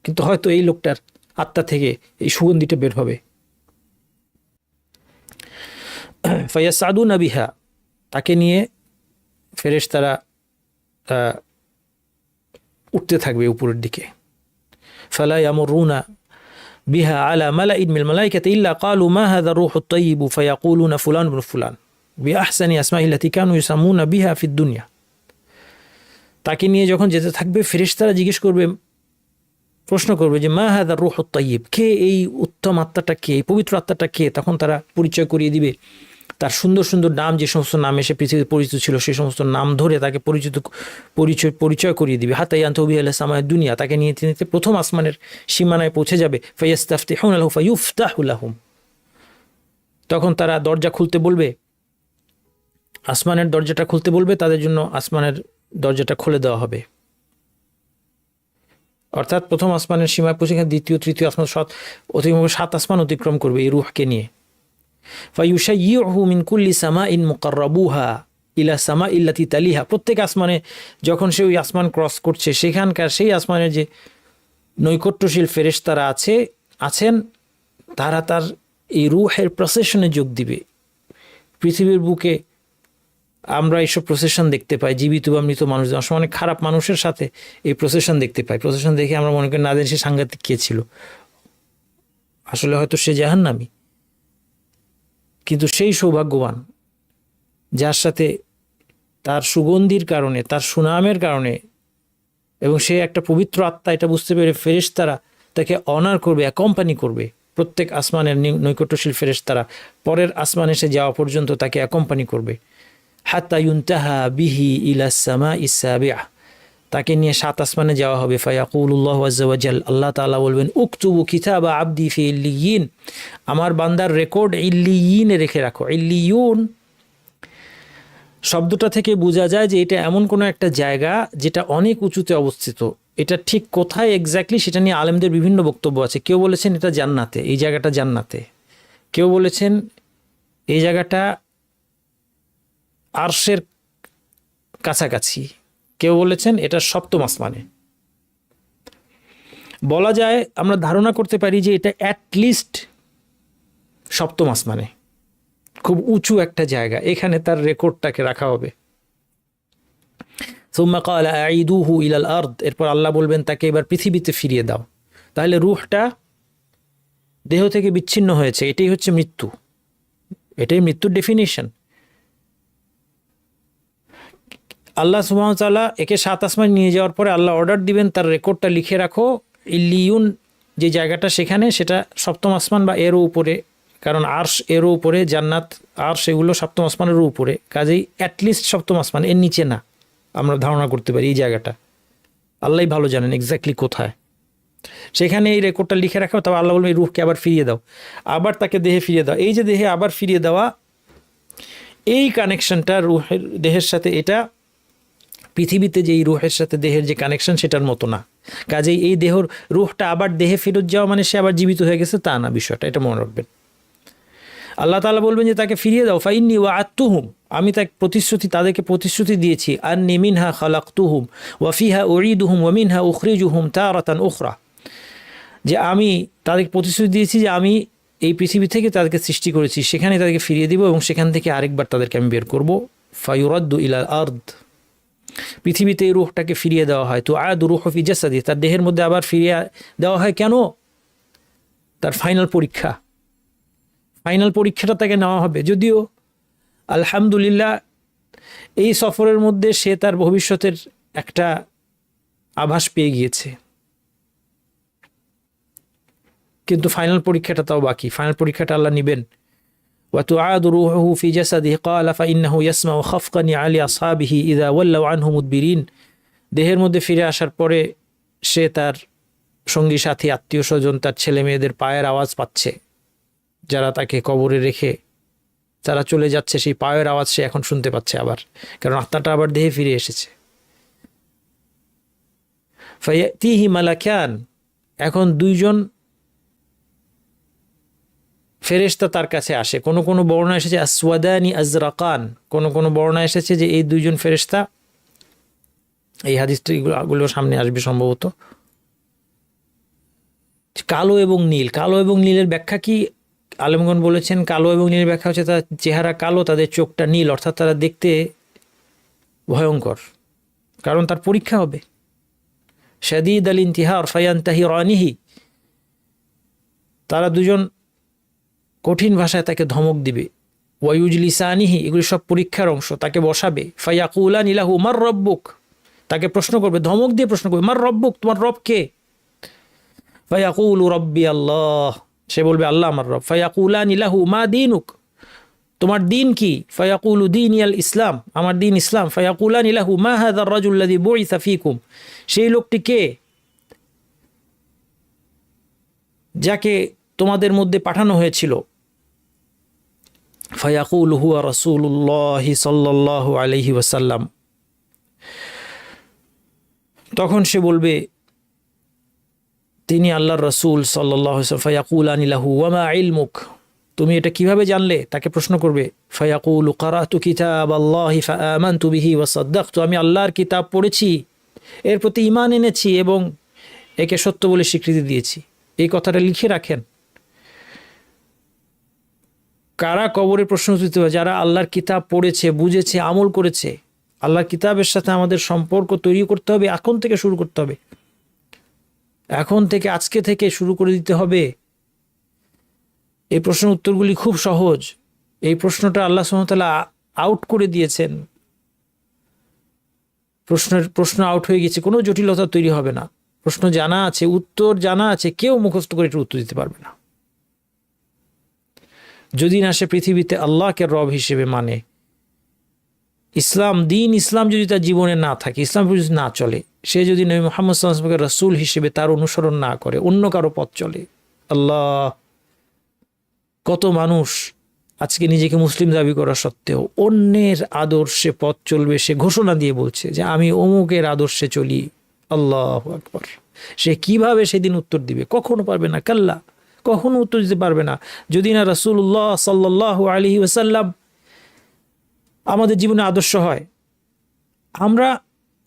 কিন্তু হয়তো এই লোকটার আত্মা থেকে এই সুগন্ধিটা বের হবে। ফায়াসাদুনা বিহা, তাকে নিয়ে ফেরেশতারা উঠতে থাকবে উপরের দিকে। ফালা ইয়ামুরুনা বিহা আলা মালাইন মিনাল মালাইকাতি ইল্লা ক্বালু মা হাযা আর-রূহুত তাইয়্যিব ফায়াকুলুনা ফুলান ইবনে ফুলান বিআহসানি আসমাইল্লাতি কানু ইউসাম্মুনা বিহা ফিদ দুনিয়া। তাকে নিয়ে যখন যেতে থাকবে, ফেরেশতারা জিজ্ঞেস করবে, প্রশ্ন করবে যে মা হাযা আর-রূহুত তাইয়্যিব, কে এই উত্তম আত্মাটা, কে এই পবিত্র আত্মাটা কে। তখন তারা পরিচয় করিয়ে দিবে তার সুন্দর সুন্দর নাম, যে সমস্ত নাম এসে পৃথিবীতে পরিচিত ছিল সেই সমস্ত নাম ধরে তাকে পরিচয় করিয়ে দিবে। হাত্তা ইয়ানতাহু বিহা ইলা সামা'আদ দুনিয়া, তাকে নিয়ে তিনি প্রথম আসমানের সীমানায় পৌঁছে যাবে। ফায়াস্তাফতিহুনা লাহু ফায়ুফতাহু লাহুম, তখন তারা দরজা খুলতে বলবে, আসমানের দরজাটা খুলতে বলবে, তাদের জন্য আসমানের দরজাটা খুলে দেওয়া হবে। অর্থাৎ প্রথম আসমানের সীমায় পৌঁছে দ্বিতীয় তৃতীয় আসমান 7 আসমান অতিক্রম করবে এই রূহকে নিয়ে। ফায়ুশাইয়িউহু মিন কুল্লি সামাইন মুকাররাবুহা ইলা সামাইল্লাতি তালিহা, প্রত্যেক আসমানে যখন সে ওই আসমান ক্রস করছে, সেখানকার সেই আসমানের যে নৈকট্যশীল ফেরেশতারা আছেন, তারা তার এই রূহের প্রসেশনে যোগ দিবে। পৃথিবীর বুকে আমরা এইসব প্রসেশন দেখতে পাই, জীবিত বা মৃত মানুষদের, অনেক খারাপ মানুষের সাথে এই প্রসেশন দেখতে পাই। প্রসেশন দেখে আমরা মনে করি না জানি সে সাংঘাতিক কে ছিল, আসলে হয়তো সে জাহান্নামী। কিন্তু সেই সৌভাগ্যবান যার সাথে তার সুগন্ধির কারণে, তার সুনামের কারণে, এবং সে একটা পবিত্র আত্মা এটা বুঝতে পেরে ফেরেশতারা তাকে অনার করবে, অ্যাকম্পানি করবে। প্রত্যেক আসমানের নৈকট্যশীল ফেরেশতারা পরের আসমানে এসে যাওয়া পর্যন্ত তাকে অ্যাকম্পানি করবে। হাত্তা ইউনতাহা বিহি ইলা সামাইস সাবিআ, তাকে নিয়ে 7 আসমানে যাওয়া হবে। ফায়াকুলুল্লাহু আযজা ওয়া জাল, আল্লাহ তাআলা বলবেন, উকতুবু কিতাবা আবদি ফি ইল্লিয়িন, আমার বান্দার রেকর্ড ইল্লিয়িনে রেখে রাখো। ইল্লিয়ুন শব্দটা থেকে বোঝা যায় যে এটা এমন কোনো একটা জায়গা যেটা অনেক উঁচুতে অবস্থিত। এটা ঠিক কোথায় এক্স্যাক্টলি সেটা নিয়ে আলেমদের বিভিন্ন বক্তব্য আছে। কেউ বলেছেন এটা জান্নাতে, এই জায়গাটা জান্নাতে। কেউ বলেছেন এই জায়গাটা আরশের কাছাকাছি। কেউ বলেছেন এটা 7ম আসমানে। বলা যায়, আমরা ধারণা করতে পারি যে এটা অ্যাটলিস্ট 7ম আসমানে, খুব উঁচু একটা জায়গা, এখানে তার রেকর্ডটাকে রাখা হবে। সুম্মা ক্বালা আঈদুহু ইলাল আরদ, এরপর আল্লাহ বলবেন তাকে এবার পৃথিবীতে ফিরিয়ে দাও। তাহলে রূহটা দেহ থেকে বিচ্ছিন্ন হয়েছে, এটাই হচ্ছে মৃত্যু, এটাই মৃত্যুর ডেফিনিশন। আল্লাহ সুবহানাহু ওয়া তাআলা একে 7 আসমান নিয়ে যাওয়ার পরে আল্লাহ অর্ডার দিবেন তার রেকর্ডটা লিখে রাখো ইল্লিয়ুন যে জায়গাটা সেখানে, সেটা 7ম আসমান বা এরও উপরে, কারণ আরশ এরও উপরে, জান্নাত আরশ এগুলো 7ম আসমানেরও উপরে, কাজেই অ্যাটলিস্ট 7ম আসমান, এর নিচে না। আমরা ধারণা করতে পারি এই জায়গাটা, আল্লাহই ভালো জানেন এক্স্যাক্টলি কোথায়। সেখানে এই রেকর্ডটা লিখে রাখো, তবে আল্লাহ বলবেন এই রূহকে আবার ফিরিয়ে দাও, আবার তাকে দেহে ফিরিয়ে দাও। এই যে দেহে আবার ফিরিয়ে দেওয়া, এই কানেকশনটা রূহের দেহের সাথে, এটা পৃথিবীতে যেই রূহের সাথে দেহের যে কানেকশন সেটার মতো না। কাজেই এই দেহর রূহটা আবার দেহে ফেরত যাওয়া মানে সে আবার জীবিত হয়ে গেছে তা না, বিষয়টা এটা মনে রাখবেন। আল্লাহ তাআলা বলবেন যে তাকে ফিরিয়ে দাও, ফাইন্নী ওয়া'আদতুহুম, আমি তাদেরকে প্রতিশ্রুতি দিয়েছি, আন্নী মিনহা খালাকতুহুম ওয়া ফিহা উঈদুহুম ওয়া মিনহা উখরিজুহুম তারাতান উখরা, যে আমি তাদেরকে প্রতিশ্রুতি দিয়েছি যে আমি এই পৃথিবী থেকে তাদেরকে সৃষ্টি করেছি, সেখানে তাদেরকে ফিরিয়ে দিব এবং সেখান থেকে আরেকবার তাদেরকে আমি বের করব। ফায়ুরাদ্দু ইলাল আরদ, পৃথিবীতে এই রূহটাকে ফিরিয়ে দেওয়া হয়। তো আয়াদু রূহ ফি জাসাদি, তার দেহের মধ্যে আবার ফিরিয়ে দেওয়া হয় কেন? তার ফাইনাল পরীক্ষাটা তাকে নেওয়া হবে। যদিও আলহামদুলিল্লাহ এই সফরের মধ্যে সে তার ভবিষ্যতের একটা আভাস পেয়ে গিয়েছে, কিন্তু ফাইনাল পরীক্ষাটা তাও বাকি। ফাইনাল পরীক্ষাটা আল্লাহ নিবেন। وتعاد روحه في جسده قال فإنه يسمع خفق نعال أصحابه إذا ولوا عنه مدبرين, দেহের মধ্যে ফিরে আসার পরে সে তার সঙ্গী সাথী আত্মীয় স্বজন তার ছেলে মেয়েদের পায়ের আওয়াজ পাচ্ছে, যারা তাকে কবরে রেখে তারা চলে যাচ্ছে, সেই পায়ের আওয়াজ সে এখন শুনতে পাচ্ছে আবার, কারণ আত্মাটা আবার দেহে ফিরে এসেছে। ফায়াতিহি মালাকান, এখন দুইজন ফেরেশতা তার কাছে আসে। কোন কোন বর্ণনা এসেছে আসওয়াদানি আজরাকান, কোন কোন বর্ণনা এসেছে যে এই দুইজন ফেরেশতা, এই হাদিসগুলো সামনে আসবে সম্ভবত, কালো এবং নীল। কালো এবং নীলের ব্যাখ্যা কি? আলেমগণ বলেছেন কালো এবং নীলের ব্যাখ্যা হচ্ছে তার চেহারা কালো, তাদের চোখটা নীল, অর্থাৎ তারা দেখতে ভয়ঙ্কর, কারণ তার পরীক্ষা হবে। শাদীদ আল ইনতিহার ফায়ানতাহি রানিহি, তারা দুজন কঠিন ভাষায় তাকে ধমক দিবে। ওয়ায়ুজলিসানিহি, এগুলি সব পরীক্ষার অংশ। তাকে বসাবে। ফায়াকুলান ইলাহু মার রব্বুক, তাকে প্রশ্ন করবে, ধমক দিয়ে প্রশ্ন করবে, মার রব্বুক, তোমার রব কে? ফায়াকুলু রব্বি আল্লাহ, সে বলবে আল্লাহ আমার রব। ফায়াকুলান ইলাহু মা দীনুক, তোমার দিন কি? ফায়াকুলু দীনি আল ইসলাম, আমার দিন ইসলাম। ফায়াকুলান ইলাহু মা হাযার রাজুল লাযী বুইসা ফীকুম, সেই লোকটি কে যাকে তোমাদের মধ্যে পাঠানো হয়েছিল? ফায়াকুলু হুয়া রাসূলুল্লাহ সাল্লাল্লাহু আলাইহি ওয়াসাল্লাম, তখন সে বলবে তিনি আল্লাহর রাসূল সাল্লাল্লাহু আলাইহি ওয়াসাল্লাম। ফায়াকুলানি লাহু ওয়া মা ইলমুক, তুমি এটা কিভাবে জানলে? তাকে প্রশ্ন করবে। ফায়াকুলু কারাতু কিতাবাল্লাহি ফাআমানতু বিহি ওয়া সাদ্দাকতু, আমি আল্লাহর কিতাব পড়েছি, এর প্রতি ঈমান এনেছি এবং একে সত্য বলে স্বীকৃতি দিয়েছি। এই কথাটা লিখে রাখেন। কারা কবরে প্রশ্ন দিতে হবে? যারা আল্লাহর কিতাব পড়েছে, বুঝেছে, আমল করেছে। আল্লাহর কিতাবের সাথে আমাদের সম্পর্ক তৈরি করতে হবে, এখন থেকে শুরু করতে হবে, এখন থেকে, আজকে থেকে শুরু করে দিতে হবে। এই প্রশ্নের উত্তরগুলি খুব সহজ। এই প্রশ্নটা আল্লাহ সুবহানাহু ওয়া তাআলা আউট করে দিয়েছেন। প্রশ্ন আউট হয়ে গেছে, কোনো জটিলতা তৈরি হবে না। প্রশ্ন জানা আছে, উত্তর জানা আছে, কেউ মুখস্থ করে এটার উত্তর দিতে পারবে না, যদি না সে পৃথিবীতে আল্লাহকে রব হিসেবে মানে। ইসলাম, দিন ইসলাম যদি তার জীবনে না থাকে, ইসলাম যদি না চলে, সে যদি নবী মুহাম্মদ সাল্লাল্লাহু আলাইহি ওয়াসাল্লামকে রাসূল হিসেবে তার অনুসরণ না করে, অন্য কারো পথ চলে। আল্লাহ, কত মানুষ আজকে নিজেকে মুসলিম দাবি করা সত্ত্বেও অন্যের আদর্শে পথ চলবে, সে ঘোষণা দিয়ে বলছে যে আমি অমুকের আদর্শে চলি। আল্লাহু আকবার। সে কিভাবে সেদিন উত্তর দিবে? কখনো পারবে না, কাল্লা, কখনো উত্তর দিতে পারবে না, যদি না রাসূলুল্লাহ সাল্লাল্লাহু আলাইহি ওয়াসাল্লাম আমাদের জীবনে আদর্শ হয়। আমরা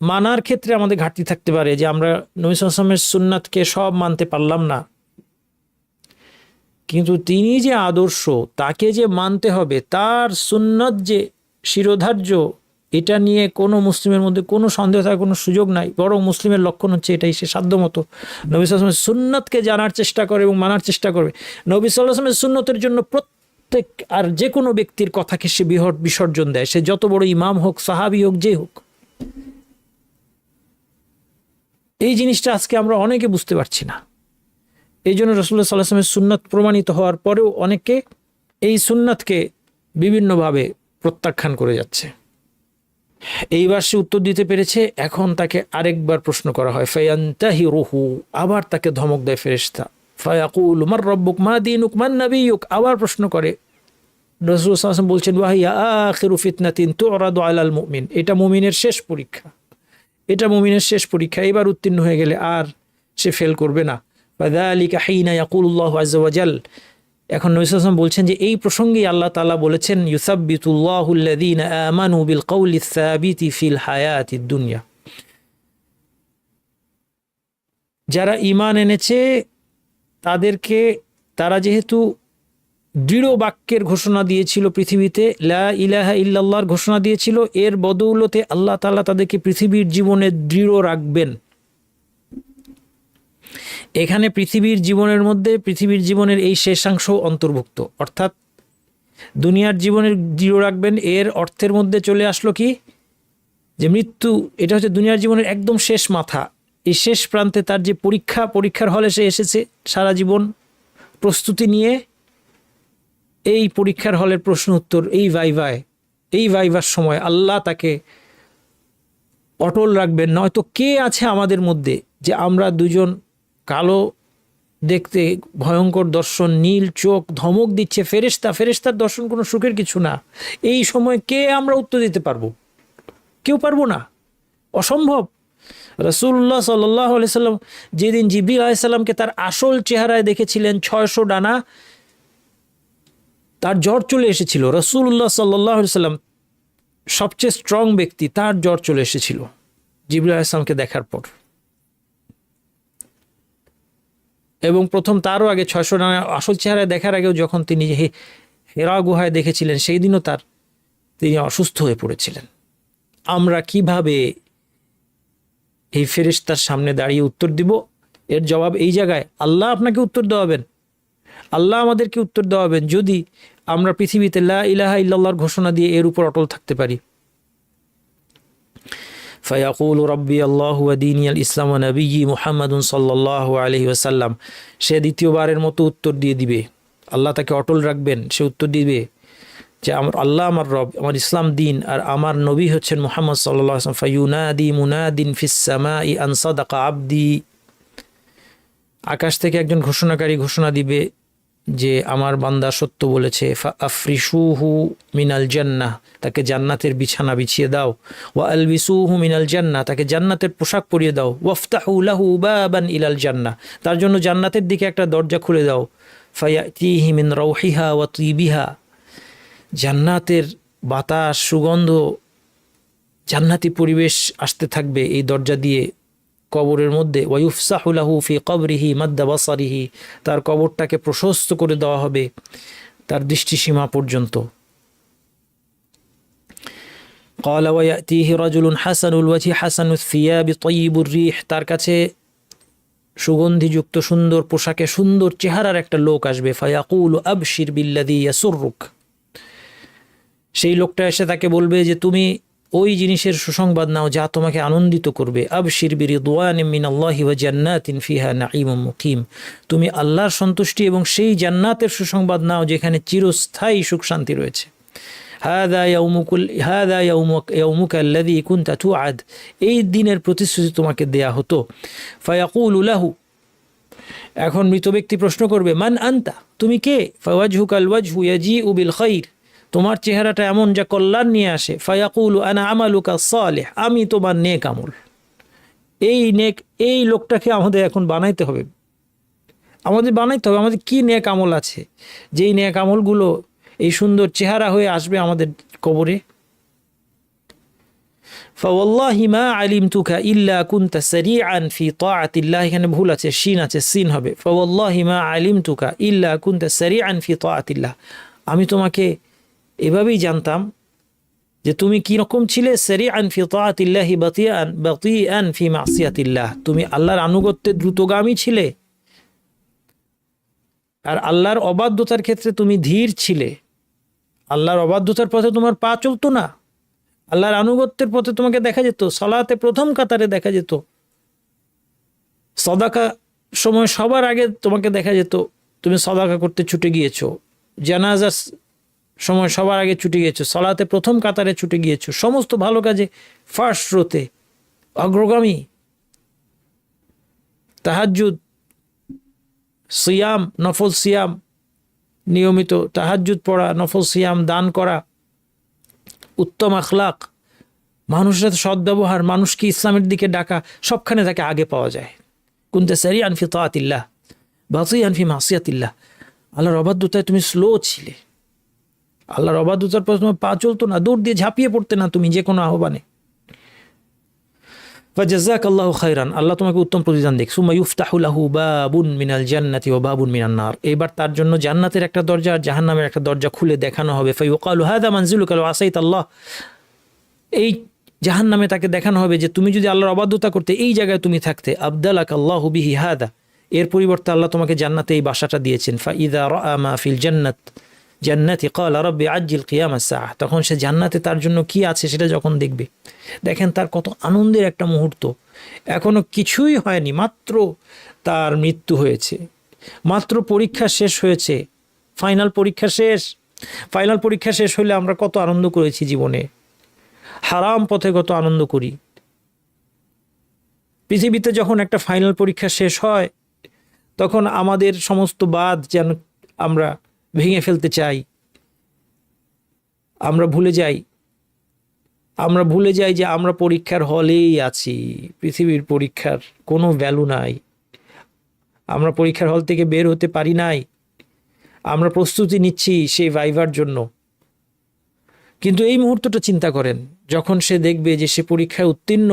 মানার ক্ষেত্রে আমাদের ঘাটতি থাকতে পারে, যে আমরা নবী সাল্লাল্লাহু আলাইহি ওয়াসাল্লামের সুন্নাতকে সব মানতে পারলাম না, কিন্তু তিনি যে আদর্শ, তাকে যে মানতে হবে, তার সুন্নত যে শিরোধার্য, এটা নিয়ে কোনো মুসলিমের মধ্যে কোনো সন্দেহ থাকার কোনো সুযোগ নাই, বরং মুসলিমের লক্ষণ হচ্ছে এটাই, সে সাধ্যমতো নবী সাল্লাল্লাহু আলাইহি ওয়াসাল্লামের সুন্নতকে জানার চেষ্টা করে এবং মানার চেষ্টা করবে। নবী সাল্লাল্লাহু আলাইহি ওয়াসাল্লামের সুন্নতের জন্য প্রত্যেক আর যে কোনো ব্যক্তির কথাকে সে বিসর্জন দেয়, সে যত বড় ইমাম হোক, সাহাবী হোক, যে হোক। এই জিনিসটা আজকে আমরা অনেকে বুঝতে পারছি না। এই জন্য রাসূলুল্লাহ সাল্লাল্লাহু আলাইহি ওয়াসাল্লামের সুন্নাত প্রমাণিত হওয়ার পরেও অনেকে এই সুন্নাতকে বিভিন্নভাবে প্রত্যাখ্যান করে যাচ্ছে। এইবার সে উত্তর দিতে পেরেছে, এখন তাকে আরেকবার প্রশ্ন করা হয়। ফায়ান্তাহিরুহু, আবার তাকে ধমক দেয় ফেরেশতা। ফায়াকুল মার রব্বুক মা দীনুক মান নাবিয়ুক, আবার প্রশ্ন করে। রাসূলুল্লাহ সাল্লাল্লাহু আলাইহি ওয়াসাল্লাম বলছেন, ওয়াহিয়া আখিরু ফিতনাতিন তুরাদু আলাল মুমিন, এটা মুমিনের শেষ পরীক্ষা, এটা মুমিনের শেষ পরীক্ষা। এবার উত্তীর্ণ হয়ে গেলে আর সে ফেল করবে না। ফাযালিকা হিনা ইয়াকুলুল্লাহু আযজা ওয়া জাল, এখন নবী সাল্লাল্লাহু আলাইহি ওয়াসাল্লাম বলছেন যে এই প্রসঙ্গেই আল্লাহ তাআলা বলেছেন, ইউসাব্বিতুল্লাহুল্লাযীনা আমানু বিল কওলিস সাবিতি ফিল হায়াতিদ দুনিয়া, যারা ঈমান এনেছে তাদেরকে, তারা যেহেতু দৃঢ় বাক্যের ঘোষণা দিয়েছিল পৃথিবীতে, লা ইলাহা ইল্লাল্লাহর ঘোষণা দিয়েছিল, এর বদৌলতে আল্লাহ তাআলা তাদেরকে পৃথিবীর জীবনে দৃঢ় রাখবেন। এখানে পৃথিবীর জীবনের মধ্যে পৃথিবীর জীবনের এই শেষাংশ অন্তর্ভুক্ত, অর্থাৎ দুনিয়ার জীবনের দৃঢ় রাখবেন, এর অর্থের মধ্যে চলে আসলো কি, যে মৃত্যু, এটা হচ্ছে দুনিয়ার জীবনের একদম শেষ মাথা। এই শেষ প্রান্তে তার যে পরীক্ষার হলে সে এসেছে সারা জীবন প্রস্তুতি নিয়ে, এই পরীক্ষার হলের প্রশ্ন উত্তর, এই ভাইভার সময় আল্লাহ তাকে অটল রাখবেন। নয়তো কে আছে আমাদের মধ্যে যে আমরা দুজন কালো দেখতে, ভয়ঙ্কর দর্শন, নীল চোখ, ধমক দিচ্ছে ফেরেশতার দর্শন কোনো সুখের কিছু না, এই সময় কে আমরা উত্তর দিতে পারবো? কেউ পারবো না, অসম্ভব। রাসূলুল্লাহ সাল্লাল্লাহু আলাইহি সাল্লাম যেদিন জিবরিল আলাইহিস সালামকে তার আসল চেহারায় দেখেছিলেন, 600 ডানা, তার জ্বর চলে এসেছিল। রাসূলুল্লাহ সাল্লাল্লাহু আলাইহি সাল্লাম সবচেয়ে স্ট্রং ব্যক্তি, তার জ্বর চলে এসেছিল জিবরিল আলাইহিস সালামকে দেখার পর। এবং প্রথম তারও আগে 600 ডানা আসল চেহারায় দেখার আগেও যখন তিনি হেরা গুহায় দেখেছিলেন, সেই দিনও তিনি অসুস্থ হয়ে পড়েছিলেন। আমরা কিভাবে এই ফেরেশতার সামনে দাঁড়িয়ে উত্তর দিব? এর জবাব এই জায়গায়, আল্লাহ আপনাকে উত্তর দেওয়াবেন, আল্লাহ আমাদেরকে উত্তর দেওয়াবেন, যদি আমরা পৃথিবীতে লা ইলাহা ইল্লাল্লাহর ঘোষণা দিয়ে এর উপর অটল থাকতে পারি। ফায়াকুলু রাব্বি আল্লাহু ওয়া দীনিয়াল ইসলাম ওয়া নবিয়্যি মুহাম্মাদুন সাল্লাল্লাহু আলাইহি ওয়াসাল্লাম, সে দ্বিতীয়বারের মতো উত্তর দিয়ে দিবে, আল্লাহ তাকে অটল রাখবেন। সে উত্তর দিবে যে আল্লাহ আমার রব, আমার ইসলাম দিন, আর আমার নবী হচ্ছেন মুহাম্মদ সাল্লাল্লাহু আলাইহি ওয়াসাল্লাম। ফায়ুনাদি মুনাদিন ফিস সামাই আন সাদাকা আবদি, আকাশ থেকে একজন ঘোষণাকারী ঘোষণা দিবে যে আমার বান্দা সত্য বলেছে। আফরিশুহু মিনাল জান্নাহ, তাকে জান্নাতের বিছানা বিছিয়ে দাও। ওয়া আলবিসুহু মিনাল জান্নাহ, তাকে জান্নাতের পোশাক পরিয়ে দাও। ওয়াফতাহু লাহু বাবান ইলাল জান্নাহ, তার জন্য জান্নাতের দিকে একটা দরজা খুলে দাও। ফায়াতিহি মিন রাউহিহা ওয়া তিবিহা, জান্নাতের বাতাস, সুগন্ধ, জান্নাতি পরিবেশ আসতে থাকবে এই দরজা দিয়ে কবরের মধ্যে। ওয়ায়ুফসাহু লাহু ফি কবরিহি মাদ্দা বাসারিহি, তার কবরটাকে প্রশস্ত করে দেওয়া হবে তার দৃষ্টিসীমা পর্যন্ত। ক্বালা ওয়ায়াতিহি রাজুলুন হাসানুল ওয়াজহি হাসানুস সিয়াবি তাইয়িবুর রিহ, তার কাছে সুগন্ধিযুক্ত সুন্দর পোশাকে সুন্দর চেহারার একটা লোক আসবে। ফায়াকুলু আবশির বিল্লাযী ইয়াসুররুক, সেই লোকটা এসে তাকে বলবে যে তুমি ওই জিনিসের সুসংবাদ নাও যা তোমাকে আনন্দিত করবে। আবশির বিরিদওয়ানিম মিনাল্লাহি ওয়া জান্নাতিন ফিহা নাঈমুম মুকিম, তুমি আল্লাহর সন্তুষ্টি এবং সেই জান্নাতের সুসংবাদ নাও যেখানে চিরস্থায়ী সুখ শান্তি রয়েছে। হাযা ইয়াউমুকা আল্লাযী কুনতা তুআদ, এই দিনের প্রতিশ্রুতি তোমাকে দেয়া হতো। ফায়াকুলু লাহু, এখন মৃত ব্যক্তি প্রশ্ন করবে, মান আনতা, তুমি কে? ফাওয়াজহুকাল ওয়াজহু ইয়াজিউ বিল খাইর, তোমার চেহারাটা এমন যা কল্যাণ নিয়ে আসে। ফায়াকুলু আনা আমালুকা সালিহ, আমি তোমার নেক আমল। এই লোকটাকে আমাদের এখন বানাইতে হবে, আমাদের কি নেক আমল আছে, যেই নেক আমলগুলো এই সুন্দর চেহারা হয়ে আসবে আমাদের কবরে। ফাওয়াল্লাহি মা আলিমতুকা ইল্লা কুনতা সারিআন ফি তাআতিল্লাহ, এখানে ভুল আছে, শিন আছে, সিন হবে। ফাওয়াল্লাহি মা আলিমতুকা ইল্লা কুনতা সারিআন ফি তাআতিল্লাহ, আমি তোমাকে এভাবেই জানতাম যে তুমি কি রকম ছিলে, সারিআন ফি তাআতিল্লাহি বাতিআন ফি মাসিয়াতিল্লাহ, তুমি আল্লাহর আনুগত্যে দ্রুতগামী ছিলে আর আল্লাহর অবাধ্যতার ক্ষেত্রে তুমি ধীর ছিলে। আল্লাহর অবাধ্যতার পথে তোমার পা চলতো না, আল্লাহর আনুগত্যের পথে তোমাকে দেখা যেত সালাতে প্রথম কাতারে দেখা যেত, সদাকা সময় সবার আগে তোমাকে দেখা যেত তুমি সদাকা করতে ছুটে গিয়েছো, জানাজার সময় সবার আগে ছুটে গিয়েছো, সালাতে প্রথম কাতারে ছুটে গিয়েছো, সমস্ত ভালো কাজে ফার্স্ট রোতে অগ্রগামী। তাহাজ্জুদ, সিয়াম, নফল সিয়াম, নিয়মিত তাহাজ্জুদ পড়া, নফল সিয়াম, দান করা, উত্তম আখলাক, মানুষের সাথে সদ্ব্যবহার, মানুষকে ইসলামের দিকে ডাকা, সবখানে তাকে আগে পাওয়া যায়। কুনতে সারিআন ফি তাআতিল্লাহ বাতিআন ফি মাসিয়াতিল্লাহ, আল্লাহর অবাধ্যতায় তুমি স্লো ছিলে, আল্লাহর অবাধ্যতার পর তোমার পা চলতো না, দৌড় দিয়ে ঝাঁপিয়ে পড়তে না তুমি যে কোনো আহ্বানে। ফাজাযাকাল্লাহু খায়রান, আল্লাহ তোমাকে উত্তম প্রতিদান দেখ। সুম্মা ইফতাহু লাহু বাবুন মিনাল জান্নাতি ওয়া বাবুন মিনান নার, এবার তার জন্য জান্নাতের একটা দরজা আর জাহান্নামের একটা দরজা খুলে দেখানো হবে। ফায়ুকালু হাযা মানজিলুকা লাউ আসাইতাল্লাহ, এই জাহান্নামে তাকে দেখানো হবে যে তুমি যদি আল্লাহর অবাধ্যতা করতে এই জায়গায় তুমি থাকতে, আবদালাকাল্লাহু বিহি হাদা, এর পরিবর্তে আল্লাহ তোমাকে জান্নাতে এই বাসাটা দিয়েছেন। ফাইযা রাআ মা ফিল জান্নাতি ক্বালা রাব্বি আজ্জিল কিয়ামাস সাআহ, তখন সে জান্নাতে তার জন্য কি আছে সেটা যখন দেখবে, দেখেন তার কত আনন্দের একটা মুহূর্ত। এখনো কিছুই হয়নি, মাত্র তার মৃত্যু হয়েছে, মাত্র পরীক্ষা শেষ হয়েছে, ফাইনাল পরীক্ষা শেষ। ফাইনাল পরীক্ষা শেষ হলে আমরা কত আনন্দ করেছি জীবনে, হারাম পথে কত আনন্দ করি। পৃথিবীতে যখন একটা ফাইনাল পরীক্ষা শেষ হয় তখন আমাদের সমস্ত বাঁধ যেন আমরা ভেঙে ফেলতে চাই, আমরা ভুলে যাই যে আমরা পরীক্ষার হলেই আছি, পৃথিবীর পরীক্ষার কোনো ভ্যালু নাই, আমরা পরীক্ষার হল থেকে বের হতে পারি নাই, আমরা প্রস্তুতি নিচ্ছি সেই ভাইভার জন্য। কিন্তু এই মুহূর্তটা চিন্তা করেন, যখন সে দেখবে যে সে পরীক্ষায় উত্তীর্ণ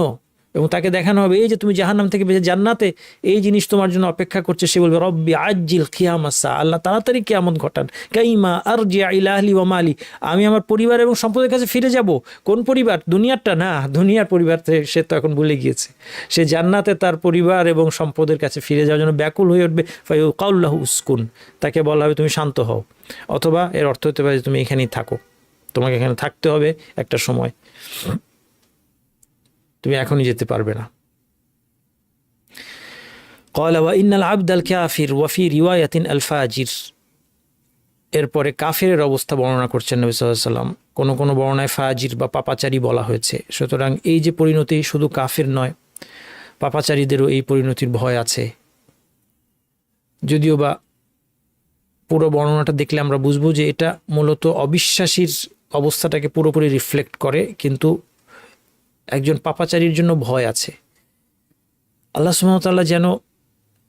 এবং তাকে দেখানো হবে এই যে তুমি জাহান্নাম থেকে বেঁচে জান্নাতে, এই জিনিস তোমার জন্য অপেক্ষা করছে, সে বলবে রব্বি আজ্জিল কিয়ামাস সাআহ, আল্লাহ তাড়াতাড়ি কিয়ামত ঘটান, কাইমা আরজিআ ইলা আহলি ওয়া মালি, আমি আমার পরিবার এবং সম্পদের কাছে ফিরে যাব। কোন পরিবার? দুনিয়ারটা না, দুনিয়ার পরিবার সে তো এখন ভুলে গিয়েছে, সে জান্নাতে তার পরিবার এবং সম্পদের কাছে ফিরে যাওয়ার জন্য ব্যাকুল হয়ে উঠবে। ফায়ুকালু লাহু উসকুন, তাকে বলা হবে তুমি শান্ত হও, অথবা এর অর্থ হতে পারে তুমি এখানেই থাকো, তোমাকে এখানে থাকতে হবে একটা সময়, তুমি এখনই যেতে পারবে না। ক্বালা ওয়া ইন্নাল আবদাল কাফির ওয়া ফি রিওয়ায়াতিন আল ফাজির, এরপরে কাফিরের অবস্থা বর্ণনা করছেন নবী সাল্লাল্লাহু আলাইহি ওয়াসাল্লাম, কোনো বর্ণনায় ফাজির বা পাপাচারী বলা হয়েছে। সুতরাং এই যে পরিণতি শুধু কাফির নয়, পাপাচারীদেরও এই পরিণতির ভয় আছে। যদিও বা পুরো বর্ণনাটা দেখলে আমরা বুঝবো যে এটা মূলত অবিশ্বাসীর অবস্থাটাকে পুরোপুরি রিফ্লেক্ট করে, কিন্তু একজন পাপাচারীর জন্য ভয় আছে। আল্লাহ সুবহানাহু ওয়া তাআলা যেন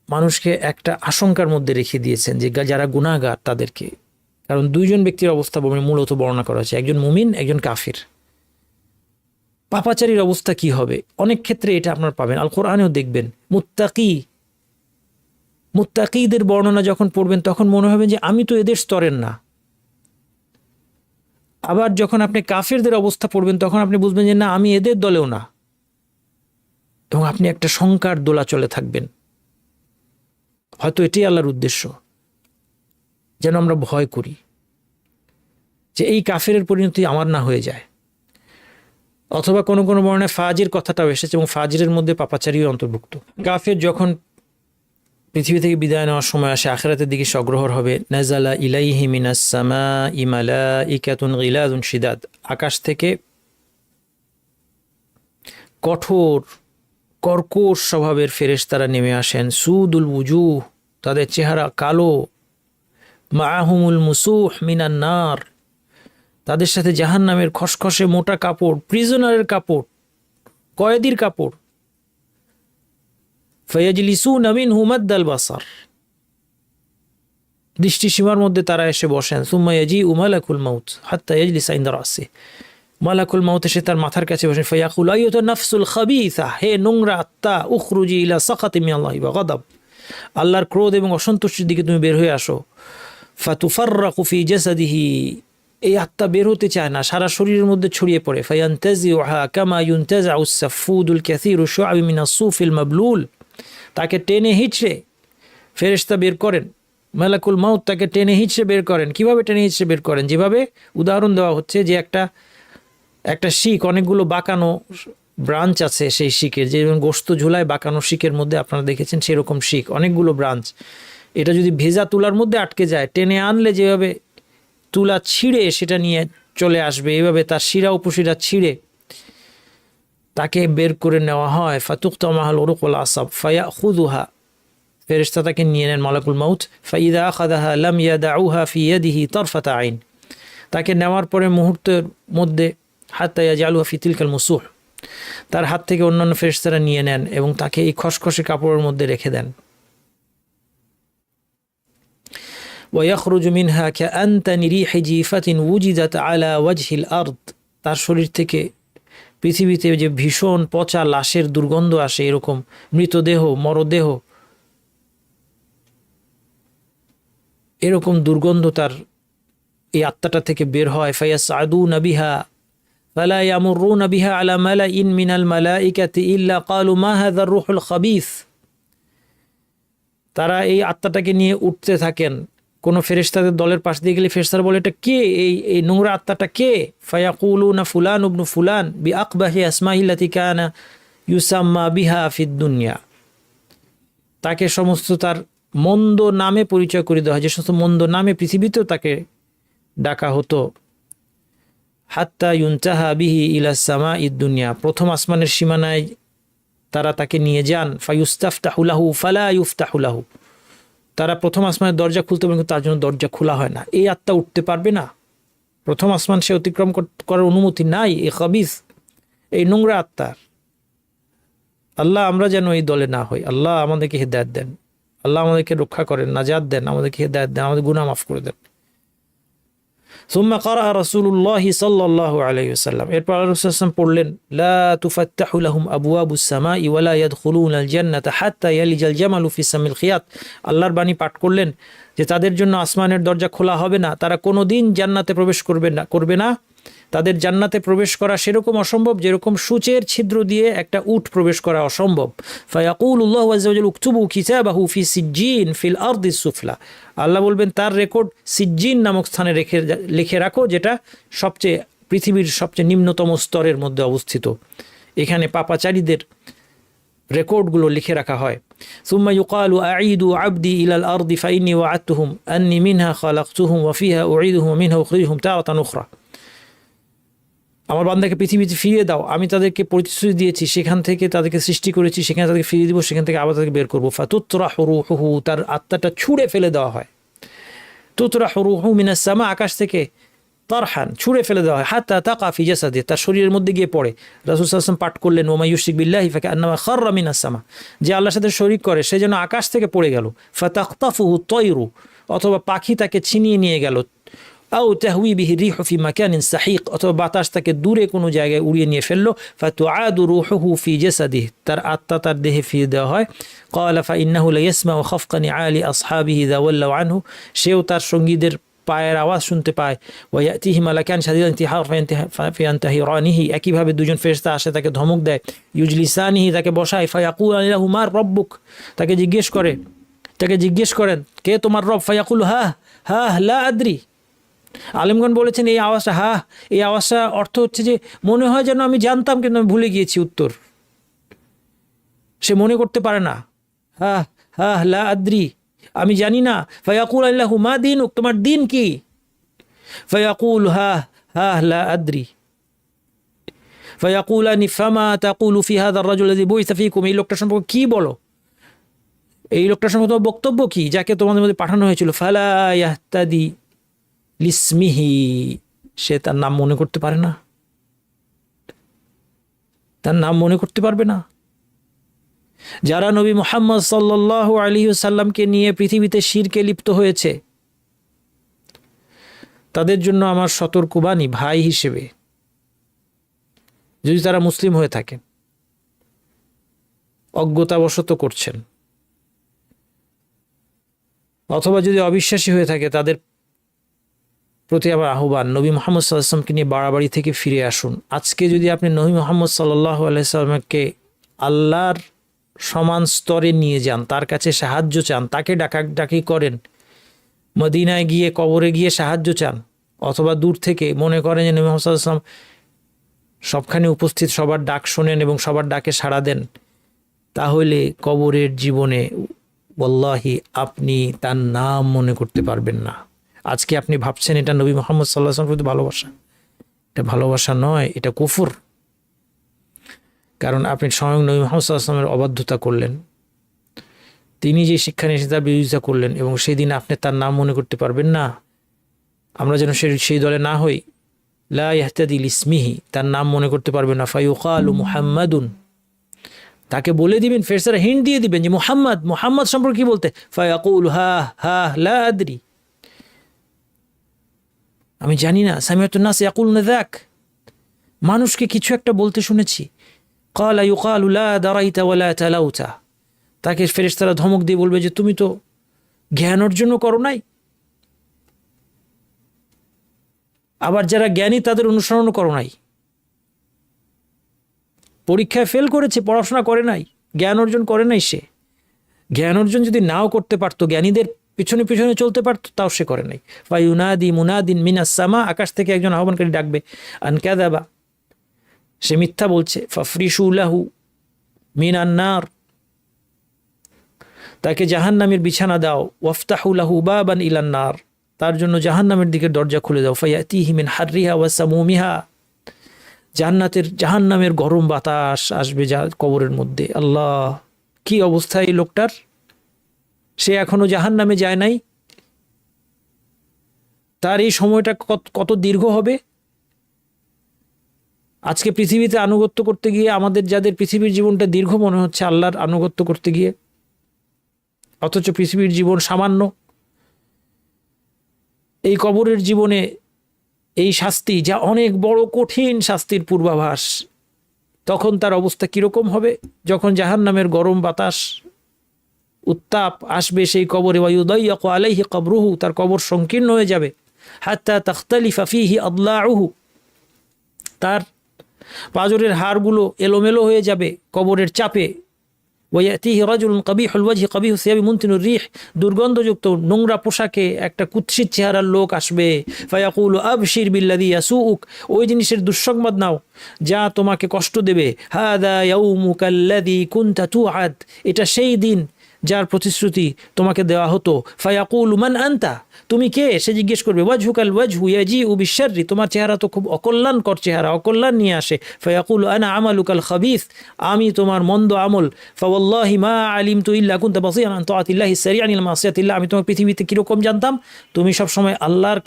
মানুষকে একটা আশঙ্কার মধ্যে রেখে দিয়েছেন যে যারা গুনাহগার তাদেরকে, কারণ দুইজন ব্যক্তির অবস্থা মূলত বর্ণনা করা হয়েছে, একজন মুমিন, একজন কাফির। পাপাচারীর অবস্থা কি হবে? অনেক ক্ষেত্রে এটা আপনারা পাবেন, আল কোরআনেও দেখবেন মুত্তাকিদের বর্ণনা যখন পড়বেন তখন মনে হবে যে আমি তো এদের স্তরের না। আবার যখন আপনি কাফিরদের অবস্থা পড়বেন তখন আপনি বুঝবেন যে না, আমি এদের দলেও না, এবং আপনি একটা শঙ্কার দোলাচলে থাকবেন। হয়তো এটাই আল্লাহর উদ্দেশ্য, যেন আমরা ভয় করি যে এই কাফিরের পরিণতি আমার না হয়ে যায়। অথবা কোনো বর্ণনায় ফাজির কথাটাও এসেছে, এবং ফাজিরের মধ্যে পাপাচারীও অন্তর্ভুক্ত। কাফির যখন পৃথিবী থেকে বিদায় নেওয়ার সময় আসে, আখিরাতের দিকে সে অগ্রসর হবে। নাযালা ইলাইহি মিনাস সামাই মালাইকাতুন গিলাযুন শিদাদ, আকাশ থেকে কঠোর কর্কশ স্বভাবের ফেরেশতারা নেমে আসেন। সুদুল ওয়ুজুহ, তাদের চেহারা কালো। মাআহুমুল মুসুহ মিনান নার, তাদের সাথে জাহান্নামের খসখসে মোটা কাপড়, প্রিজনারের কাপড়, কয়েদির কাপড়। ফায়াজলিসুনা মিনহু মাদ্দাল বাসার, দৃষ্টিসীমার মধ্যে তারা এসে বসেন। সুম্মা ইয়াজিউ মালাকুল মাউত হাত্তা ইয়াজলিসা ইনদা রাসি, মালাকুল মাউত এসে তার মাথার কাছে বসেন। ফায়াকুল আইয়ুহা নাফসুল খাবিসা, হে নোংরা আত্মা, উখরুজি ইলা সাখাতি মিনাল্লাহি ওয়া গাদাব, আল্লাহর ক্রোধ এবং অসন্তুষ্টির দিকে তুমি বের হয়ে আসো। ফাতুফাররাকু ফি জাসাদিহি, এই আত্মা বের হতে চায় না, সারা শরীরের মধ্যে ছড়িয়ে পড়ে। ফায়ান্তাজিউহা কামা ইউনতাজাউস সাফুদুল কাসীরু শুআবি মিনাস সুফিল মাবলুল, তাকে টেনে হিচড়ে ফেরেশতা বের করেন, মালাকুল মাউত তাকে টেনে হিচড়ে বের করেন। কিভাবে টেনে হিচড়ে বের করেন? যেভাবে উদাহরণ দেওয়া হচ্ছে যে একটা শিক, অনেকগুলো বাঁকানো ব্রাঞ্চ আছে সেই শিকের, যেমন গোস্ত ঝুলায় বাঁকানো শিকের মধ্যে আপনারা দেখেছেন সেরকম শিক, অনেকগুলো ব্রাঞ্চ। এটা যদি ভেজা তুলার মধ্যে আটকে যায়, টেনে আনলে যেভাবে তুলা ছিঁড়ে সেটা নিয়ে চলে আসবে, এভাবে তার শিরা উপশিরা ছিঁড়ে তাকে বের করে নেওয়া হয়। ফাতুকতামাহাল উরুকুল আসাব ফায়াখুযুহা, ফেরেশতা তাকে নিয়ে নেন মালাকুল মাউত। ফাইদা আখাযাহা লাম ইয়াদাউহা ফি ইয়াদিহি তারফাতা আইন, তাকে নেওয়ার পরে মুহূর্তের মধ্যে হাত্তা ইয়াজআলুহা ফি তিলকাল মুসুহ, তার হাত থেকে অন্যান্য ফেরেশতারা নিয়ে নেন এবং তাকে এই খসখসে কাপড়ের মধ্যে রেখে দেন। ওয়াখরুজু মিনহা কাআনতানি রিহি জিফাতিন উজিদাত আলা ওয়াজহিল আরদ, তার শরীর থেকে পৃথিবীতে যে ভীষণ পচা লাশের দুর্গন্ধ আসে, এরকম মৃতদেহ, মরদেহ, এরকম দুর্গন্ধ তার এই আত্মাটা থেকে বের হয়। ফায়াসআদুনা বিহা ফালা ইয়ামুরুনা বিহা আলা মালাইন মিনাল মালাইকাতি ইল্লা ক্বালু মা হাযার রূহুল খাবিস, তারা এই আত্মাটাকে নিয়ে উঠতে থাকেন। কোনো ফেরেশতাদের দলের পাশ দিয়ে গেলে ফেরেশতারা বলে, এটা কে? এই নোংরা আত্মাটা কে? ফায়াকুলুনা ফুলান ইবনু ফুলান বিআকবাহি আসমাইল্লাতি কানা ইউসাম্মা বিহা ফিদ দুনিয়া, তাকে সমস্ত তার মন্দ নামে পরিচয় করে দেওয়া হয়, যে সমস্ত মন্দ নামে পৃথিবীতেও তাকে ডাকা হতো। হাত্তা ইউনতাহা বিহি ইলা সামাইদ দুনিয়া, প্রথম আসমানের সীমানায় তারা তাকে নিয়ে যান। ফায়ুস্তাফতাহু লাহু ফালা ইউফতাহু লাহু, তারা প্রথম আসমানের দরজা খুলতে পারে কিন্তু তার জন্য দরজা খোলা হয় না। এই আত্মা উঠতে পারবে না, প্রথম আসমান সে অতিক্রম করার অনুমতি নাই। এই খাবিস, এই নোংরা আত্মার। আল্লাহ আমরা যেন এই দলে না হই। আল্লাহ আমাদেরকে হিদায়াত দেন, আল্লাহ আমাদেরকে রক্ষা করেন, নাজাত দেন, আমাদেরকে হিদায়াত দেন, আমাদের গুনাহ মাফ করে দেন। সুম্মা ক্বারা রাসূলুল্লাহি সাল্লাল্লাহু আলাইহি ওয়াসাল্লাম, এরপর রাসূল সাল্লাল্লাহু আলাইহি ওয়াসাল্লাম পড়লেন, লা তুফাত্তাহু লাহুম আবওয়াবুস সামাই ওয়া লা ইয়াদখুলুনাল জান্নাতা হাত্তা ইয়ালিজাল জামালু ফি সামিল খিয়াত, আল্লাহর বাণী পাঠ করলেন যে তাদের জন্য আসমানের দরজা খোলা হবে না, তারা কোনোদিন জান্নাতে প্রবেশ করবে না। তাদের জান্নাতে প্রবেশ করা সেরকম অসম্ভব যেরকম সূচের ছিদ্র দিয়ে একটা উট প্রবেশ করা অসম্ভব। ফায়াকুলুল্লাহু আযজা ওয়া জাল্লা উকতুবু কিতাবাহু ফি সিজ্জিন ফিল আরদিস সুফলা, আল্লাহ বলবেন তার রেকর্ড সিজ্জিন নামক স্থানে লিখে রাখো, যেটা পৃথিবীর সবচেয়ে নিম্নতম স্তরের মধ্যে অবস্থিত। এখানে পাপাচারীদের রেকর্ডগুলো লিখে রাখা হয়। সুম্মা ইউকালু আঈদু আবদি ইলাল আরদি ফাইন্নী ওয়া'আদতুহুম আন্নী মিনহা খালাকতুহুম ওয়া ফিহা উঈদুহুম ওয়া মিনহা উখরিজুহুম তারাতান উখরা, আমার বান্দাকে পৃথিবীতে ফিরিয়ে দাও, আমি তাদেরকে প্রতিশ্রুতি দিয়েছি, সেখান থেকে তাদেরকে সৃষ্টি করেছি, সেখানে তাদেরকে ফিরিয়ে দিব, সেখান থেকে আবার তাদেরকে বের করবো। ফাতুতরাহু রূহুহু, তার আত্মাটা ছুঁড়ে ফেলে দেওয়া হয়। তুতরাহু রূহু মিনাস সামা, আকাশ থেকে তারহান ছুঁড়ে ফেলে দেওয়া হয়। হাত্তা তাকা ফি জাসাদি, তার শরীরের মধ্যে গিয়ে পড়ে। রাসূল সাল্লাল্লাহু আলাইহি ওয়াসাল্লাম পাঠ করলেন, ওয়া মাইয়ুশরিক বিল্লাহি ফাকান্নামা খাররা মিনাস সামা, যে আল্লাহর সাথে শরীক করে সে যেন আকাশ থেকে পড়ে গেল। ফাতাখতাফুহু তায়রু, অথবা পাখি তাকে ছিনিয়ে নিয়ে গেল। আও তাহউই বিহি রিহু ফি মাকানিন সাহিক, অথবা বাতাস তাকে দূরে কোনো জায়গায় উড়িয়ে নিয়ে ফেললো। ফাতুআদু রূহুহু ফি জাসাদিহি, তার আত্মা তার দেহে ফিরে দেওয়া হয়। ক্বালা ফাইন্নাহু লাইসমাউ খাফকা নিআলি আসহাবিহি ইযা ওয়াল্লাউ আনহু, সেও তার সঙ্গীদের পায়ের আওয়াজ শুনতে পায়। ওয়া ইয়াতিহি মালাকান শাদীদান ইনতিহার ফায়ানতাহিরানিহি, একইভাবে দুজন ফেরেশতা আসে তাকে ধমক দেয়। ইউজলিসানিহি, তাকে বসায়। ফায়াকুলানি লাহু মা রাব্বুক, তাকে জিজ্ঞেস করেন কে তোমার রব? ফায়াকুল হা হা লা আদরি, আলেমগণ বলেছেন এই আওয়াজটা এই আওয়াজটা অর্থ হচ্ছে যে মনে হয় যেন আমি জানতাম কিন্তু আমি ভুলে গিয়েছি উত্তর, সে মনে করতে পারে না। লা আদ্রি, আমি জানি না। ফায়াকুল আল্লাহু মা দীনুক, তোমার দিন কি? ফায়াকুল লা আদ্রি। ফায়াকুলানি ফামা তাকুলু ফি হাযা আর-রাজুল আল্লাযী বুইসা ফীকুম, এই লোকটার সম্পর্কে কি বলো? এই লোকটার সম্পর্কে তোমার বক্তব্য কি, যাকে তোমাদের মধ্যে পাঠানো হয়েছিল? ফালা ইয়াহতাদি লিসমিহি, সে তার নাম মনে করতে পারে না, তার নাম মনে করতে পারবে না। যারা নবী মুহাম্মদ সাল্লাল্লাহু আলাইহি ওয়াসাল্লামকে নিয়ে পৃথিবীতে শিরকে লিপ্ত হয়েছে, তাদের জন্য আমার সতর্কবাণী ভাই হিসেবে, যদি তারা মুসলিম হয়ে থাকেন, অজ্ঞতাবশত করছেন, অথবা যদি অবিশ্বাসী হয়ে থাকে, তাদের প্রতি আবার আহ্বান, নবী মোহাম্মদ সাল্লাল্লাহু আলাইহি ওয়াসাল্লামকে নিয়ে বাড়াবাড়ি থেকে ফিরে আসুন। আজকে যদি আপনি নবী মোহাম্মদ সাল্লাল্লাহু আলাইহি ওয়াসাল্লামকে আল্লাহর সমান স্তরে নিয়ে যান, তার কাছে সাহায্য চান, তাকে ডাকাডাকি করেন, মদিনায় গিয়ে কবরে গিয়ে সাহায্য চান, অথবা দূর থেকে মনে করেন যে নবী মুহাম্মদ সাল্লাল্লাহু আলাইহি ওয়াসাল্লাম সবখানে উপস্থিত, সবার ডাক শোনেন এবং সবার ডাকে সাড়া দেন, তাহলে কবরের জীবনে ওয়াল্লাহি আপনি তার নাম মনে করতে পারবেন না। আজকে আপনি ভাবছেন এটা নবী মুহাম্মদ সাল্লাল্লাহু আলাইহি ওয়াসাল্লামের প্রতি ভালোবাসা, এটা ভালোবাসা নয়, এটা কুফর। কারণ আপনি স্বয়ং নবী মুহাম্মদ সাল্লাল্লাহু আলাইহি ওয়াসাল্লামের অবাধ্যতা করলেন, তিনি যে শিক্ষা নিয়েছেন তার বিরোধিতা করলেন, এবং সেই দিন আপনি তার নাম মনে করতে পারবেন না। আমরা যেন সেই দলে না হই। লা ইয়াহতাদি লিসমিহি, তার নাম মনে করতে পারবেন না। ফায়ুকালু মুহাম্মাদুন, তাকে বলে দিবেন, ফেরেশতারা হিন্ট দিয়ে দিবেন যে মুহাম্মদ সম্পর্কে কি বলতে, ফায়াকুল হা হা লা আদরি, আমি জানি না। সামিআতুন নাস ইয়াকুলুনা যাক, মানুষকে কিছু একটা বলতে শুনেছি। ক্বালা ইউকালু লা দারাইতা ওয়ালা তালাউতা, তাকে ফেরেশতারা ধমক দিয়ে বলবে যে তুমি তো জ্ঞান অর্জনও করো নাই, আবার যারা জ্ঞানী তাদের অনুসরণ করো নাই, পরীক্ষায় ফেল করেছে, পড়াশোনা করে নাই, জ্ঞান অর্জন করে নাই। সে জ্ঞান অর্জন যদি নাও করতে পারতো, জ্ঞানীদের পিছনে পিছনে চলতে পারতো, তাও সে করে নাই। ফায়ুনাদি মুনাদিন মিনাস সামা, আকাশ থেকে একজন আহ্বানকারী ডাকবে, আন কাযাবা, সে মিথ্যা বলছে। ফাফরিশু লাহু মিনান নার, তাকে জাহান্নামের বিছানা দাও। ওয়াফতাহু লাহু বাবান ইলান নার, তার জন্য জাহান্নামের দিকে দরজা খুলে দাও। ফায়াতিহি মিন হাররিহা ওয়া সামুমিহা, জাহান্নামের গরম বাতাস আসবে কবরের মধ্যে। আল্লাহ, কি অবস্থা এই লোকটার! সে এখনো জাহান্নামে যায় নাই, তার এই সময়টা কত দীর্ঘ হবে। আজকে পৃথিবীতে আনুগত্য করতে গিয়ে আমাদের, যাদের পৃথিবীর জীবনটা দীর্ঘ মনে হচ্ছে আল্লাহর আনুগত্য করতে গিয়ে, অথচ পৃথিবীর জীবন সামান্য। এই কবরের জীবনে এই শাস্তি, যা অনেক বড় কঠিন শাস্তির পূর্বাভাস, তখন তার অবস্থা কিরকম হবে যখন জাহান্নামের গরম বাতাস, উত্তাপ আসবে সেই কবরে। ওয়ায়ুদাইয়াকু আলাইহি কবরুহু, তার কবর সংকীর্ণ হয়ে যাবে। হাত্তা তাখতালিফা ফীহি আদলাউহু, তার পাজরের হাড়গুলো এলোমেলো হয়ে যাবে কবরের চাপে। ওয়ায়াতিহি রাজুলুন কবিহুল ওয়াজহি কবিহু সিয়াবি মুনতিনুর রিহ, দুর্গন্ধযুক্ত নোংরা পোশাকে একটা কুৎসিত চেহারার লোক আসবে। ফায়াকুলু আবশির বিল্লাযী ইয়াসুউক, ওই জিনিসের দুঃসংবাদ নাও যা তোমাকে কষ্ট দেবে। হাযা ইয়াউমুকাল্লাযী কুনতা তুআদ, এটা সেই দিন যার প্রতিশ্রুতি তোমাকে দেওয়া হতো। ফায়াকুলু মান আনতা, তুমি কে? সে জিজ্ঞেস করবে। ওয়াজহুকাল ওয়াজহু ইয়াজিউ বিশাররি, তোমার চেহারা তো খুব অকল্যাণকর চেহারা, অকল্যাণ নিয়ে আসে। ফায়াকুলু আনা আমালুকাল খাবিস, আমি তোমার মন্দ আমল। ফাওয়াল্লাহি মা আলিমতু ইল্লা কুনতা বাসীরান আন তাআতিল্লাহি সারিআনিল মাসিয়াতিল্লাহ, আমি তোমার পৃথিবীতে কিরকম জানতাম, তুমি সবসময় আল্লাহর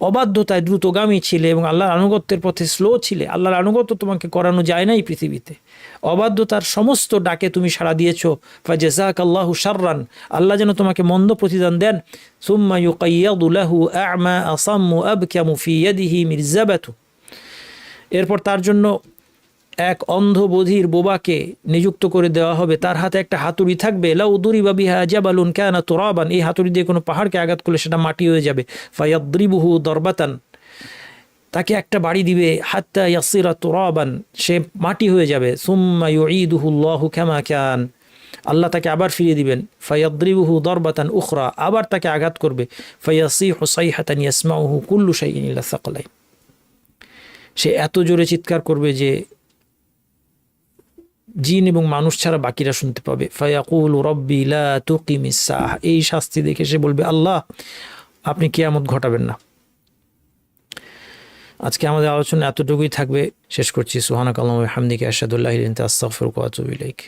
অবাধ্যতায় দ্রুতগামী ছিলে এবং আল্লাহর আনুগত্যের পথে স্লো ছিলে। আল্লাহর আনুগত্য তোমাকে করানো যায় নাই পৃথিবীতে, অবাধ্যতার সমস্ত ডাকে তুমি সাড়া দিয়েছ। ফাজাযাকাল্লাহু শাররান, আল্লাহ যেন তোমাকে মন্দ প্রতিদান দেন। সুম্মা ইউকাইয়াদু লাহু আ'মা আসাম্মু আবকামু ফি ইয়াদিহি মিরজাবাতু, এরপর তার জন্য এক অন্ধ বধির বোবাকে নিযুক্ত করে দেওয়া হবে, তার হাতে একটা হাতুড়ি থাকবে। লাউ দুরিবা বিহা জাবালুন কানা তুরাবান, এই হাতুড়ি দিয়ে কোনো পাহাড়কে আঘাত করলে সেটা মাটি হয়ে যাবে। ফায়াদরিবুহু দরবাতান, তাকে একটা বাড়ি দিবে। হাত্তা ইয়াসিরা তুরাবান, সে মাটি হয়ে যাবে। সুম্মা ইউঈদুহু আল্লাহু কামা কান, আল্লাহ তাকে আবার ফিরিয়ে দিবেন। ফায়াদরিবুহু দরবাতান উখরা, আবার তাকে আঘাত করবে। ফায়াসিহু সাইহাতান ইয়াসমাউহু কুল্লু শাইইন ইল্লা সাকলাইন, সে এত জোরে চিৎকার করবে যে জিন এবং মানুষ ছাড়া বাকিরা শুনতে পাবে। ফায়াকুলু রব্বি লা তুকিমিস সাহ, এই শাস্তি দেখে সে বলবে, আল্লাহ আপনি কিয়ামত ঘটাবেন না। আজকে আমাদের আলোচনা এতটুকুই থাকবে, শেষ করছি। সুবহানাকাল্লাহু ওয়া বিহামদিকা আশহাদু আল্লা ইলাহা ইল্লা আনতা আস্তাগফিরুকা ওয়া আতুবু ইলাইক।